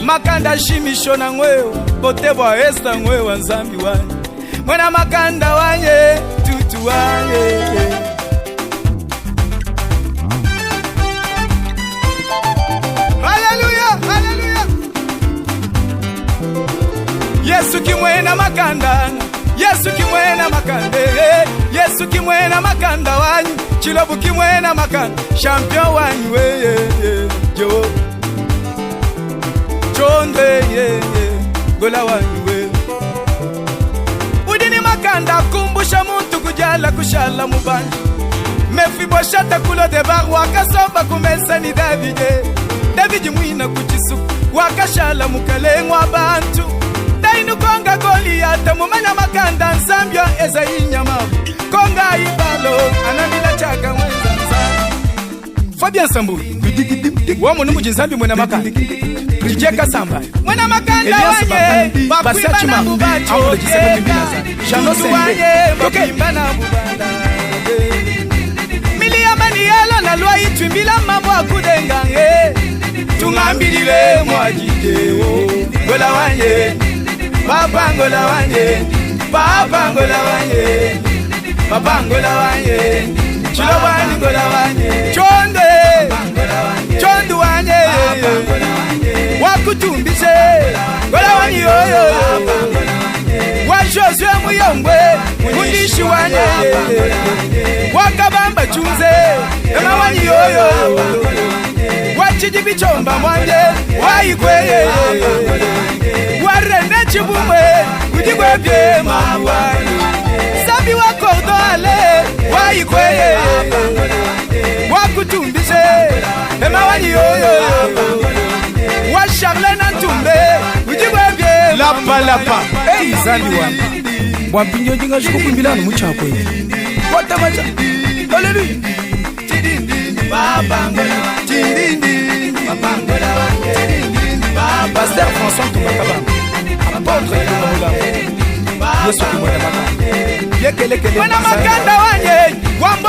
makanda shimisho na ngwewa, potebwa esta ngwewa nzambi wanye. Mwena makanda wanye, tutu wanye. Haleluya, haleluya. Yesu kimwena makanda, Yesu kimwena makande, Yesu kimwena makanda wanyu, Chilobu kimwena makanda, champion wanyu jo. Chonde gola wanyu udini makanda kumbusha muntu kujala kushala mubanji. Mefiboshata kulo de bar wakasoba kumesa ni David mwina kuchisu wakashala mukalengwa bantu. Dainu konga Goliata mumanya makanda nzambio eza inyama. Konga ibalo anamila chaka mwenza nzambi. Fabien Sambu wamo numu jinzambi mwena makanda Kijeka Samba mwena makanda wanye bakuimba na mubacho Tutu wanye bakuimba na mubanda. Miliyamani yalo na lwa itwimbila mambo akudenga tungambilile mwajiteo gola wanye. Papa ngola wanye, Papa ngola wanye, Papa ngola wanye, Chilobani ngola wanye, Chonde, Chondu wanye, wakutumbise, ngola wanye yoyo, wajozwe muyongwe, mundishi wanye, wakabamba chunze, ema wanye yoyo, wachijibichomba mwanje, waikweye, warene chibumwe, kujibwe bie mamuwani. Sabi wako doale, waikweye, wakutumbise, ema wani yoyo, washarle na tumbe, kujibwe bie lapa lapa. Hey zandi wani Wampinyo jinga shukuku mbilano muchako hivi Watamacha haleluya. Baba ngola chindindi, Baba ngola wanje, Pasteur François Tumakaba, apôtre Yomula, Yesu kimwena makanda. Yekelekele mwena makanda wanye, wambo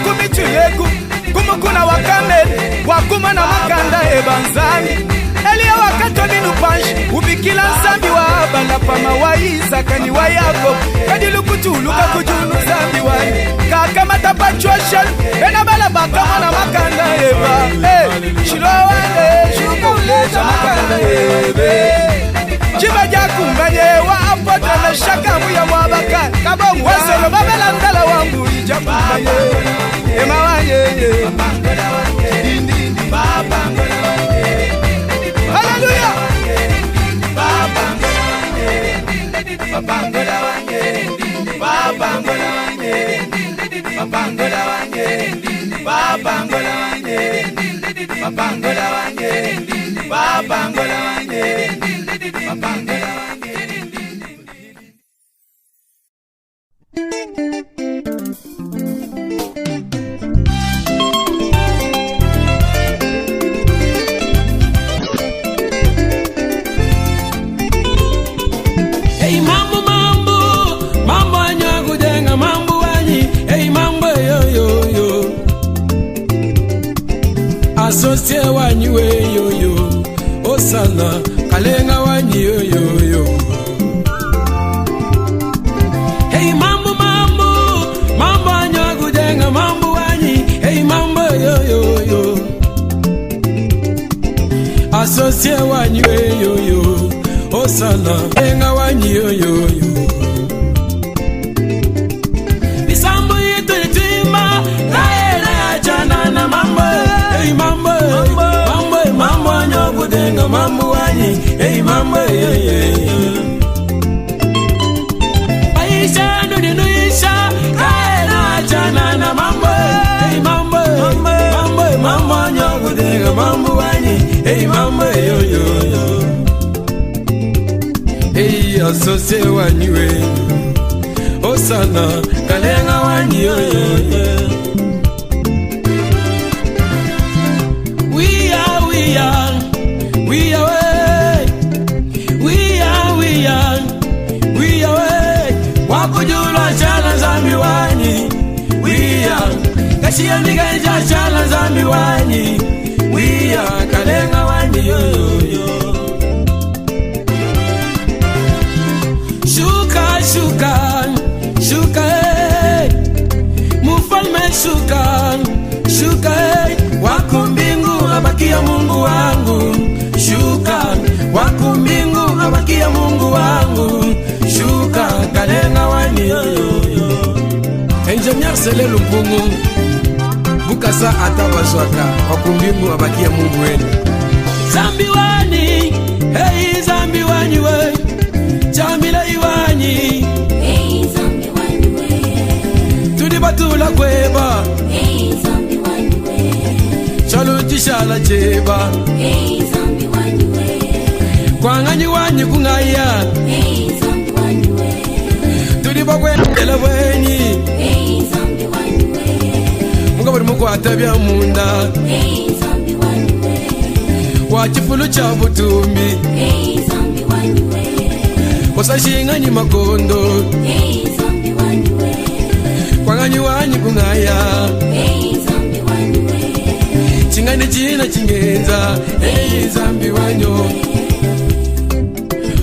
kumitulegu, kumukuna wakamele, wakuma na makanda ebanzami. Elia wakatoni nupanshi, ubikila nsambi wa balapama wa Isaka ni wa Yakob. Kadilukutuluka kujunu nsambi wanye, kakamata pachuashan, ena balabaka mwana makanda eba. Shilo wane, shukuleza makanda ebe. Chiba jakumbanye wa apotra na shaka muya mwabaka. Kabongu waselo babela ndala wangu ijakumbanye. Ema wanye, haleluya. Baba ngola wanye, Baba ngola wanye, Baba ngola wanye, Baba ngola wanye, Baba ngola wanye, Baba ngola wanye, Baba ngola wanye. Hey mambo anyagu denga mambo wanyi. Hey mambo yo asosie wanyi we yo osana kalenga wanyi yo. Hey mambo anyagu denga mambo wanyi. Hey mambo yo asosie wanyi we yo osana kalenga wanyi yo. Bisambo yetu yetima na jana na mambo. Hey mambo anyagu denga mambo Aisha ndo ninuisha kaena chana na mambo. Hey mambo, mambo nyogudega mambo wanyi. Hey mambo yo yo yo. Hey asose wanyi we. Osana kalenga wanyi yo yo yo. We are wakujula chala zambi wanyi. We are kashia nigaja chala zambi wanyi. We are kalenga wanyi yo yo. Shuka shuka shuka hey. Mufalme shuka shuka hey. Wakumbingu abakia Mungu wangu. Shuka wakumbingu abakia Mungu wangu. Shuka kalenga wani yo yo. Engineer Sele Lumpungu Bukasa atawaswaka wakumbingu abakia Mungu wenu. Zambi wani, hey zambi wani we. Jamila iwani, Hey zambi wani we. Tudibatula kweba, Hey zambi wani we. Chaluti shala cheba, Hey zambi wani we. Kwanganyi wani kungaya, Hey zambi wani we. Tudibakwendela weni, Hey zambi wani we. Mungaburi muko atabia munda, Hey zambi wani we. Wachifulu cha butumbi, Hey zambi wani we. Wasashinga ni makondo, Hey zambi wani we. Kwanganyi wani kungaya, Hey zambi wani we. Chingani china chingenza, hey zambi wanyo.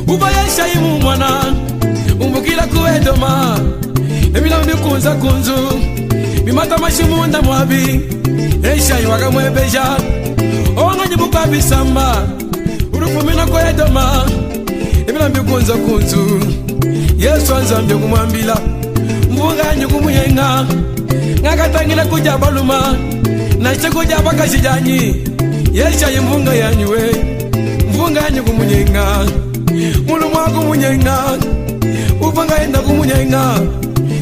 Ubayesha imu mwana, umbukila kuedoma. Emila mbikunza kunzu, bimata mashimunda mwabi. Eisha iwaga mwebeja, owanganyi bukabi samba. Urufumina kuedoma, emila mbikunza kunzu. Yesu anzambye kumwambila, mvunganyi kumuyenga. Ngakatangila kuja baluma, nache kuja bakashijanyi. Yesha imvunga yanywe, mvunganyi kumunyenga. Mulumwa kumunyenga, uvanga enda kumunyenga.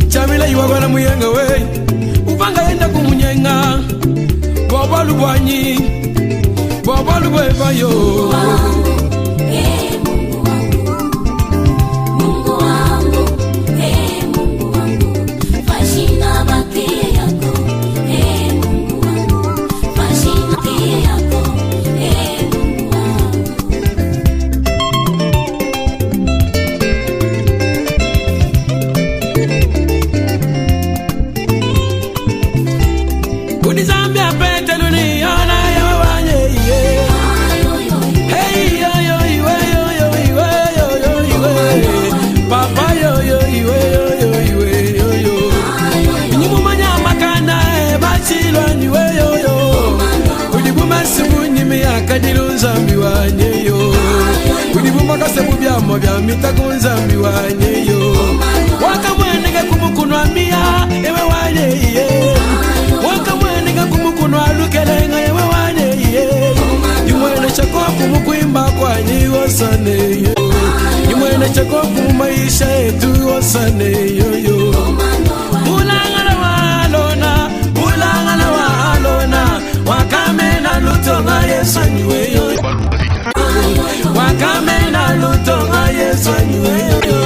Chamila iwagwana muyenga we, uvanga enda kumunyenga. Bobalu bwanyi, bobalu bwebayo. Hey Mungu wangu, Mungu wangu, hey Mungu wangu, fashina baki yako, hey Mungu wangu, fashina baki yako, hey Mungu wangu. Unizambia petelu ni yona yo wanye ye. Hey yo yo iwe yo yo iwe yo yo iwe. Papa yo yo iwe yo yo iwe yo yo. Nyumu manya makana e bachilwa niwe yo yo. Udibuma sibu nyimi akadilu zambi wanye yo. Udibuma kasebu byamo bya mitaku zambi wanye yo. Waka mwenege kumukunwa miya ewe wanye ye. Waka mwenege kumukunwa lukelenga ewe wanye ye. Imwene chako kumukuimba kwa nyiwa sane yo. Imwene chako kumaisha etu wasane yo yo. Mulangala walona, mulangala walona. Wakamena lutonga Yesu anywe yo. Wakamena lutonga Yesu anywe yo.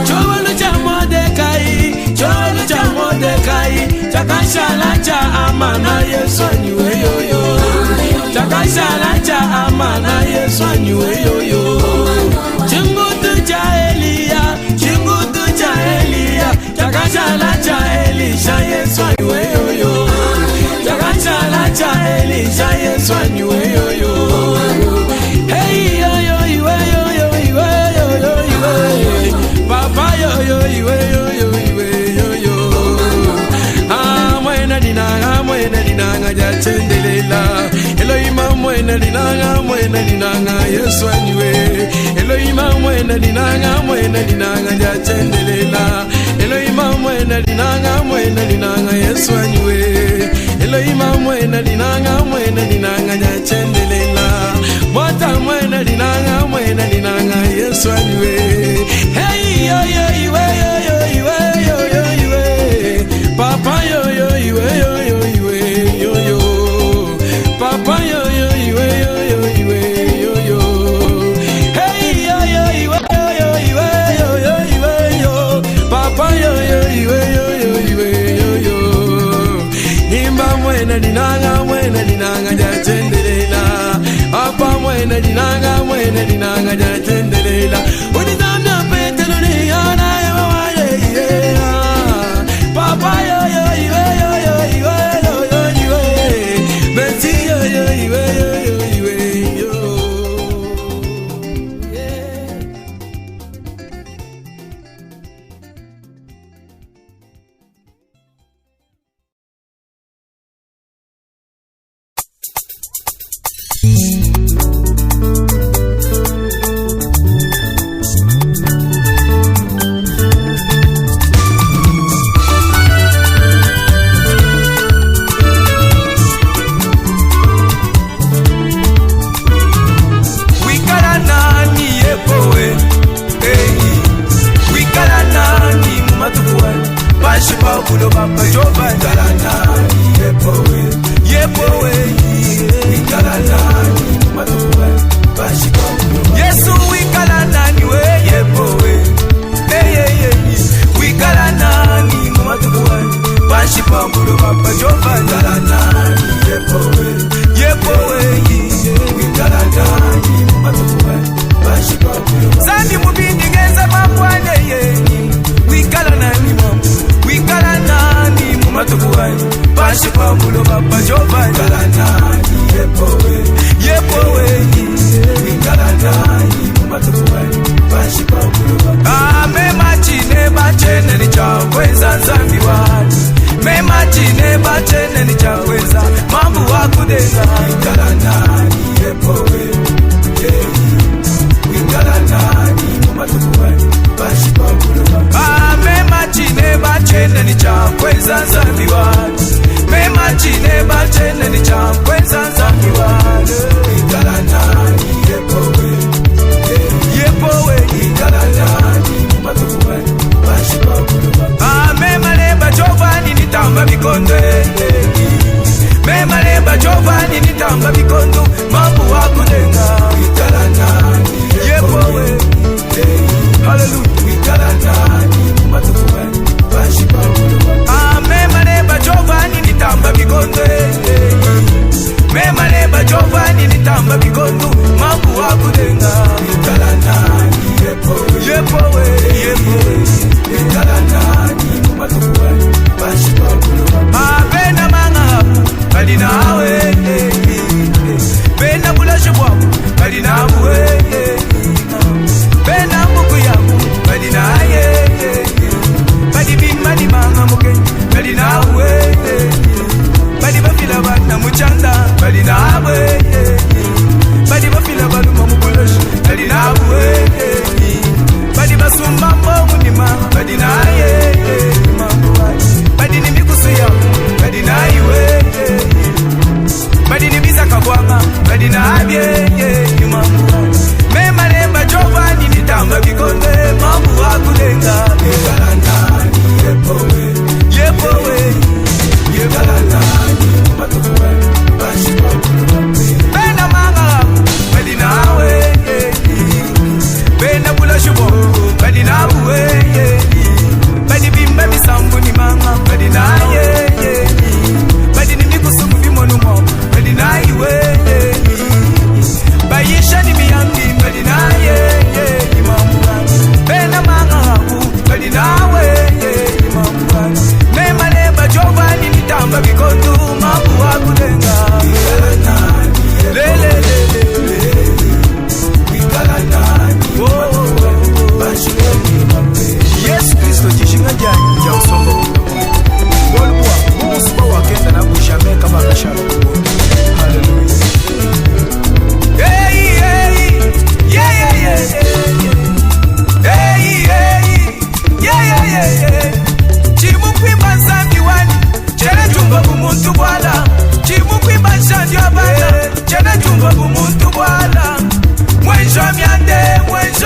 Chowelu cha Mordekai, chowelu cha Mordekai. Chakashala cha amana Yesu anywe yo. Chakashala cha amana Yesu anywe yo. Chingutu cha Elia, chingutu cha Elia. Chakashala cha Elisha Yesu anywe yo. Chakashala cha Elisha Yesu anywe yo. Hey yo yo iwe yo yo iwe yo yo iwe. Papa yo yo iwe yo yo iwe yo yo. Mwena dinanga jachendelela. Elohima mwena dinanga Yesu anywe. Elohima mwena dinanga jachendelela. Elohima mwena dinanga Yesu anywe. Elohima mwena dinanga jachendelela. Mwata mwena dinanga soigné. Hey yo yo yo yo yo yo yo yo, papa yo yo yo yo yo yo yo, papa yo yo yo yo yo yo yo. Hey yo yo yo yo yo yo yo yo, papa yo yo yo yo yo yo yo. Nimba mwena dinanga jatendelela, apa mwena dinanga jatendelela. Unizamna petelo ni yana ya waye papa yo yo yo yo yo yo yo yo Beti yo yo yo yo yo yo. Yesu wikala nani we yepowe, wikala nani mumatukuwe, bashipa kulo baba jova ndala nani yepowe, wikala nani mumatukuwe, bashipa kulo zandi mubindi genza mapwane yeni, wikala nani mamu, wikala nani mumatukuwe, bashipa kulo baba jova ndala nani yepowe, memachine bachene ni chakweza zambiwa, memachine bachene ni chakweza mambu wakudenga. Wikala nani yepowe, wikala nani mumatukuwe, bashipa kuloba. Memachine bachene ni chakweza zambiwa, memachine bachene ni chakweza zambiwa. Wikala nani yepowe, wikala nani mumatukuwe, bashipa kuloba. Memaleba jovani nitamba bikondo, memaleba jovani nitamba bikondo mambu wakudenga. Wikala nani yepowe, hallelujah. Wikala nani mumatukuwe, bashipa kuloba. Memaleba jovani nitamba bikondo, memaleba jovani nitamba bikondo mambu wakudenga. Wikala nani yepowe, wikala nani mumatukuwe, bashipa kuloba. Bena manga bali nawe, bena bulashe bwaku bali nawe, bena mbuku yangu bali naye, bali bimani manga muke bali nawe, bali bafila bana muchanda bali nawe, bali bafila bana mumukoloshi bali nawe, bali basumba mbo munima bali naye, bali ni mikusu yangu bali naiwe, bali ni biza kabwama bali naabye mambo. Memalemba jovani nitamba bikonde mambu wakudenga. Wikala nani yepowe, wikala nani mumatukuwe, bashipa kuloba. Bena manga bali nawe, bena bulashubo bali nawe, bali bimba misambu ni manga bali naye, bali ni mikusumu bimonumo bali naiwe, bayisha ni miyambi bali naye, bena manga haku bali nawe, memaleba jovani nitamba bikondo mambu wakudenga. Wikala nani lelelele, wikala nani mumatukuwe, bashipa kuloba. Yesu Kristo jishinga jani ja usombo Golwa musuba wakenda na kushameka bakashalo. Hallelujah. Hey yeah yeah yeah. Hey yeah. Chimukwimba zambi wani chene tumba bumuntu bwala, chimukwimba shandi abana chene tumba bumuntu bwala. Mwenjo myande mwenjo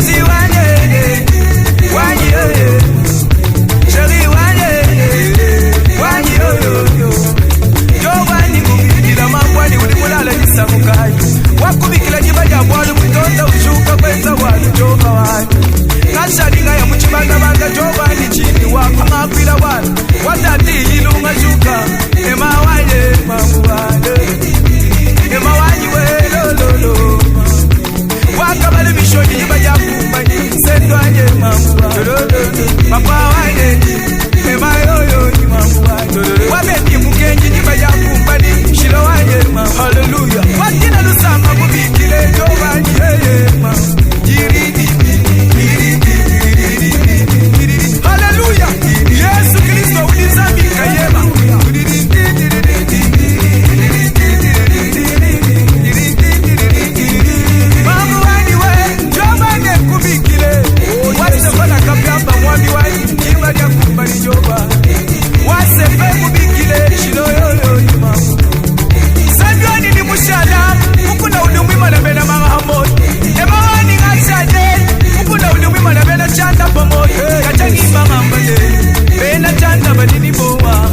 Ziwane Bengi mama mbale Bena chanda badini boa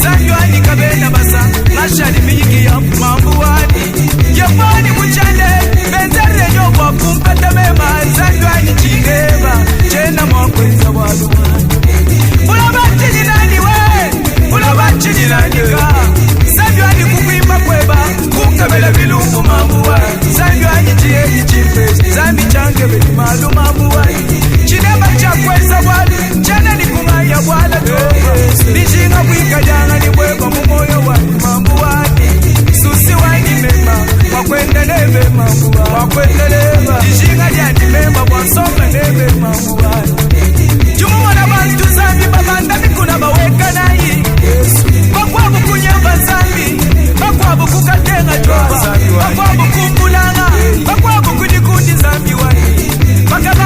Zanyo ani kabena basa Nashadi miyiki ya mambu wani Yabani mchande Benzere nyoba kumpete mema Zanyo ani chigeba Chena mwakwenza walu Ulabachi ni nani we Ulabachi ni nani ka Zanyo ani kukwima kweba Kukabela vilungu mambu wa Zanyo ani chiye chimpe Zambi change beli malu mambu wa Chinema chakweza walu Chana ni kumaya wala tobe Nishinga wika janga ni weba mumoyo wani mambu wani Susi wani mema Wakwendeleve mambu wani Wakwendeleva Nishinga jani mema Wansoma neve mambu wani Jumu wana bantu zambi babanda mikuna baweka nai Bakwabu kunyamba zambi Bakwabu kukatenga joba Bakwabu kumbulanga Bakwabu kujikundi zambi wani Bakaba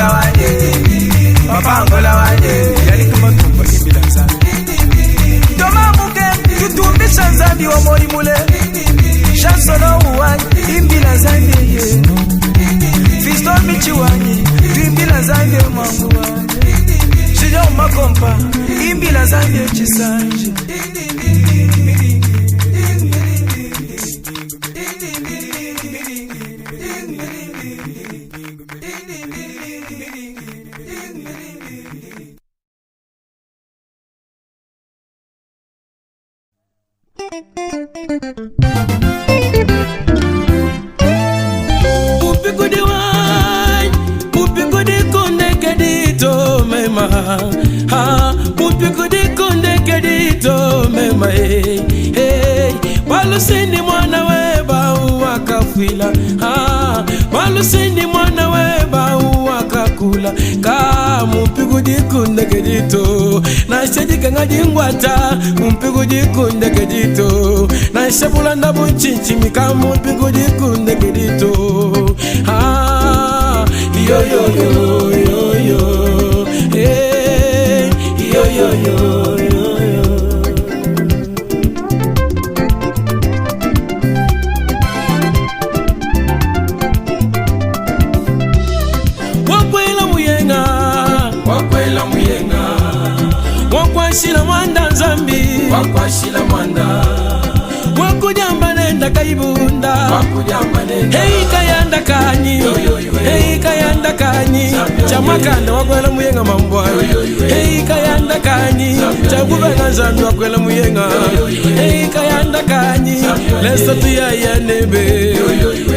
Angola wanye, papa Angola wanye, yali kama tumba imbila nzambi. Toma muke, tutumbisha nzambi wa moi mule, chansono uwanyi, imbila nzambi ye. Fisto michi wanyi, imbila nzambi mangu wanyi. Shija umakompa, imbila nzambi chisanje. Walusindi mwana weba uwakafila, walusindi mwana weba uwakakula. Mumpigu jikunde kejito, na shajika ngajingwata. Mumpigu jikunde kejito, na shabulanda bunchinchimi. Mumpigu jikunde kejito, yo yo yo yo yo, hey, yo yo yo. Wakwashila mwanda nzambi, wakwashila mwanda. Wakujamba nenda kaibunda, wakujamba nenda. Hey kayanda kanyi, hey kayanda kanyi. Chamakanda wakwela muyenga mambwa. Hey kayanda kanyi, chakubenga nzambi wakwela muyenga. Hey kayanda kanyi, lesa tuya ya nebe.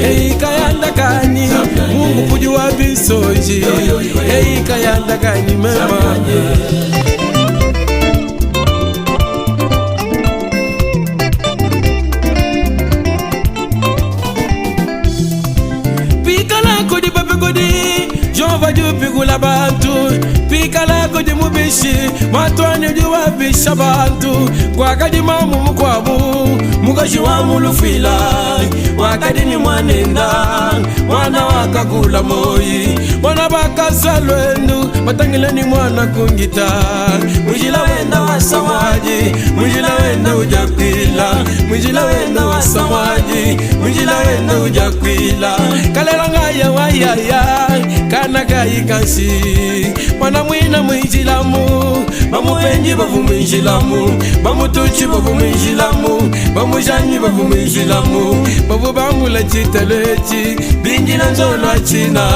Hey kayanda kanyi, Mungu pujuwa bisoji. Hey kayanda kanyi mema. Pigula bantu, pikala kodi mubishi, matwani juwa bisha bantu. Wakadi mamu mkwabu, mukashi wa mulufila. Wakadi ni mwanenda, mwana wakakula moi. Mwana baka salwendu, matangile ni mwana kungita. Mujila wenda wasamaji, mujila wenda ujakwila. Mujila wenda wasamaji, mujila wenda ujakwila. Kalelanga ya wayaya, kana kai kansi. Mwana mwina mwijilamu, bamupenji bavu mwijilamu. Bamutuchi bavu mwijilamu, bamujanyi bavu mwijilamu. Bavu bamula chitelechi, binjila nzolo achina.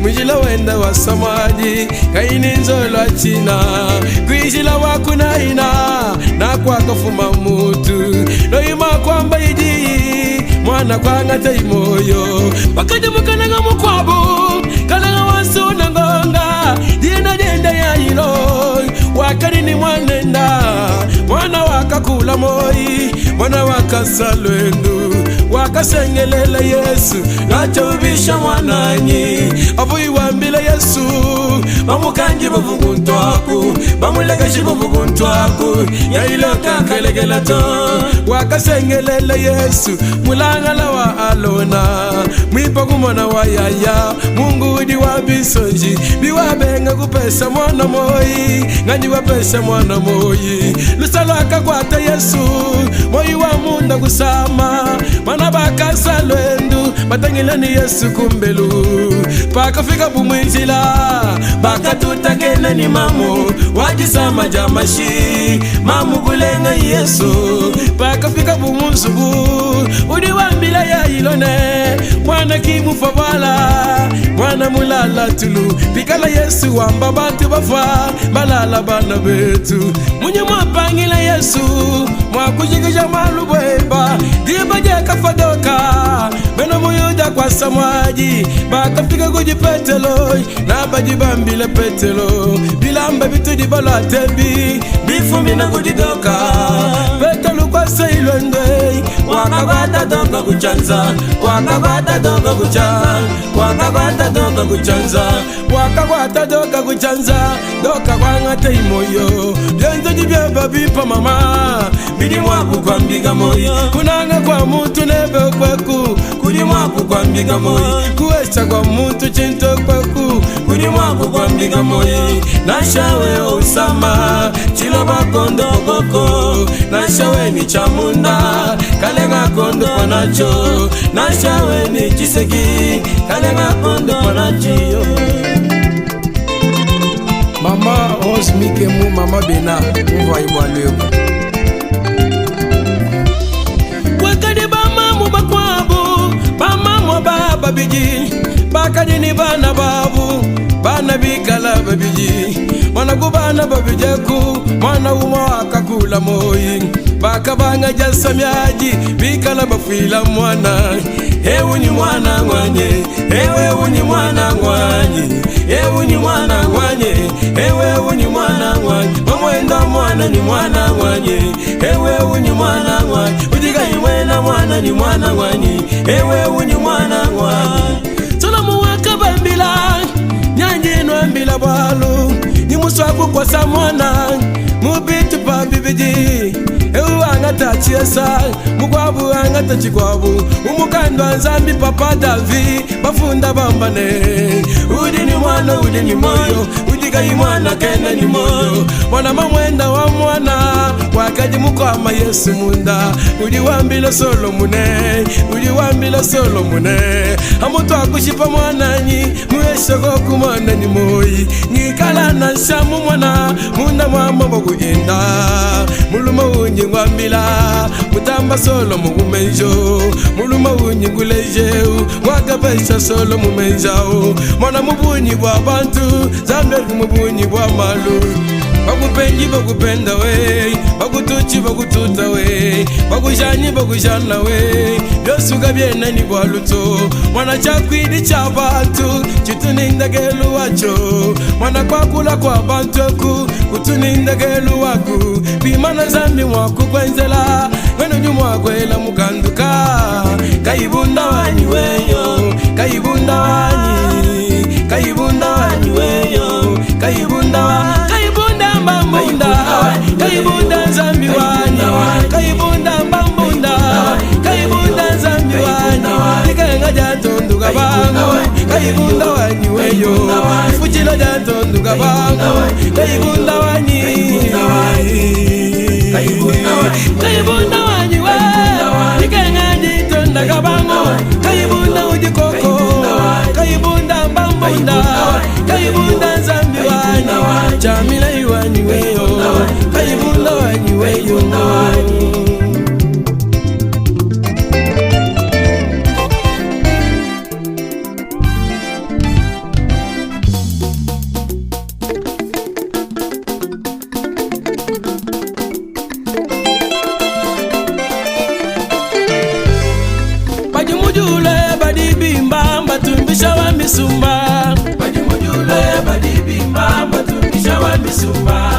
Mwijila wenda wasamaji, kaini nzolo achina. Kuijila wakuna ina, na kwa kafuma mutu. Noima kwamba iji, mwana kwa ngata imoyo. Wakati mukana nga mukwabu, kalanga wasu na ngonga. Dina jenda ya ilo, wakari ni mwanenda. Mwana wakakula moi, mwana wakasalwendu. Wakasengelele Yesu, nachobisha mwananyi. Avui wambile Yesu, bamukanji bavuguntu aku. Bamulegashi bavuguntu aku, ya ilo kakelegela to. Wakasengelele Yesu, mulangala wa alona. Mwipagu mwana wa yaya, Mungu di wabisonji. Biwabenga kupesa mwana moi, ngani wapesa mwana moi. Lusalo akakwata Yesu, moi wa munda kusama. Mwana baka salwendu, matangile ni Yesu kumbelu. Paka fika bumwijila, baka tutakene ni mamu. Wajisama jamashi, mamu kulenga Yesu. Paka fika bumunzubu, udiwambila ya ilone. Mwana kimu fabala, mwana mulala tulu. Pikala Yesu wamba bantu bafa, balala bana betu. Munye mwapangila Yesu, mwakujikisha malubweba. Diba jeka fadoka, beno muyuda kwa samwaji. Baka fika kuji petelo, nabaji bambile Bilamba bitu di balo atembi, bifumi na kujidoka. Petelo kwa kwasa ilonde wakakwata toka kuchanza wakakwata toka kuchanza wakakwata toka kuchanza wakakwata toka kuchanza doka kwangate imoyo byenzo jibeba bipa mama bidi mwaku kwa mbiga moyo kunanga kwa mutu nebe kweku kuri mwaku kwa mbiga moyo kuwesa kwa mutu chinto kweku kuri mwaku kwa mbiga moyo nashawe osama chilo bakondo koko nashawe ni chamunda kalenga kondo panacho nashawe ni chiseki kalenga kondo panacho Mama Osmike mu mama Bena mwa ibwaleo Wakadi bama mu bakwabu bama mu baba biji bakadi ni bana babu bana bikala babiji mwana kubana babijeku mwana uma akakula moyi bakabanga jasamyaji bikala bafila mwana ewu ni mwana ngwanye ewe ni mwana ngwanye ewu ni mwana ngwanye ewe ni mwana ngwanye mamwenda mwana ni mwana ngwanye ewe ni mwana ngwanye udiga imwena mwana ni mwana ngwanye ewe ni mwana ngwanye tuna muwaka bambila nyanyi nwambila balu ni muswaku kwa samwana mubitu pa bibiji ewu angata chiesa mugwabu angata chigwabu umukando anzambi papa Davi bafunda bambane udi ni mwana udi ni moyo udiga imwana kena ni moyo mwana mamwenda wa mwana wakaji mukama Yesu munda udi wambila solo mune amutu akushipa mwananyi mueshogo kumwana ni moyi nikala na shamu mwana munda mwama bokuenda muluma unyi ngwambila mutamba solo mugumenjo muluma unyi ngulejeu mwakapesha solo mumenjao mwana mubunyi bwa bantu zambe mubunyi bwa malu bakupenji bakupenda we bakutuchi bakututa we bakujanyi bakujana we byosuga byena ni bwaluto mwana chakwidi cha bantu chituninda gelu wacho mwana kwakula kwa bantu kutuninda gelu waku bimana zambi mwaku kwenzela weno nyumwa kwela mukanduka kaibunda wanyi weyo kaibunda wanyi weyo kaibunda mbambunda kaibunda zambi wanyi kaibunda mbambunda kaibunda zambi wanyi dikenga jatonduka bango kaibunda wanyi weyo fuchilo jatonduka bango kaibunda wanyi kaibunda wanyi weyo dikenga jatonduka bango kaibunda ujikoko kaibunda mbambunda kaibunda zambi wanyi chamila iwanyi weyo kaibunda wanyi weyo Bajumujule badibimba batumbisha wa misumba Bajumujule badibimba batumbisha wa misumba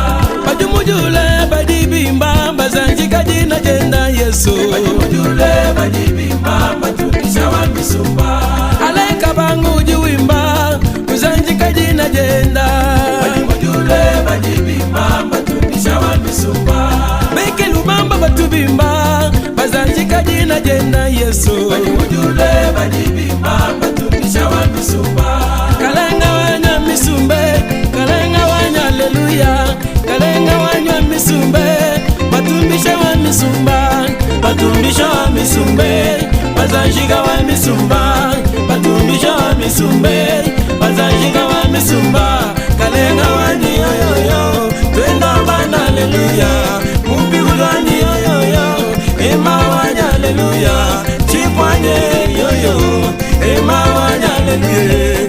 Bajumujule badibimba bazanjika jina jenda Yesu Bajumujule badibimba batumbisha wa misumba Alaika bangu juwimba uzanjika jina jenda Bajumujule badibimba batumbisha wa misumba Beke lubamba batubimba bazanjika jina jenda Yesu Bajumujule badibimba batumbisha wa misumba Kalenga wanya misumbe kalenga wanya haleluya kalenga wanya misumbe batumbisha wa misumba batumbisha wa misumbe bazanjika wa misumba batumbisha wa misumbe bazanjika wa misumba kalenga wanya yoyoyo twenda bana haleluya mupigulani yoyoyo ema wanya haleluya chipwanye yoyo ema wanya haleluya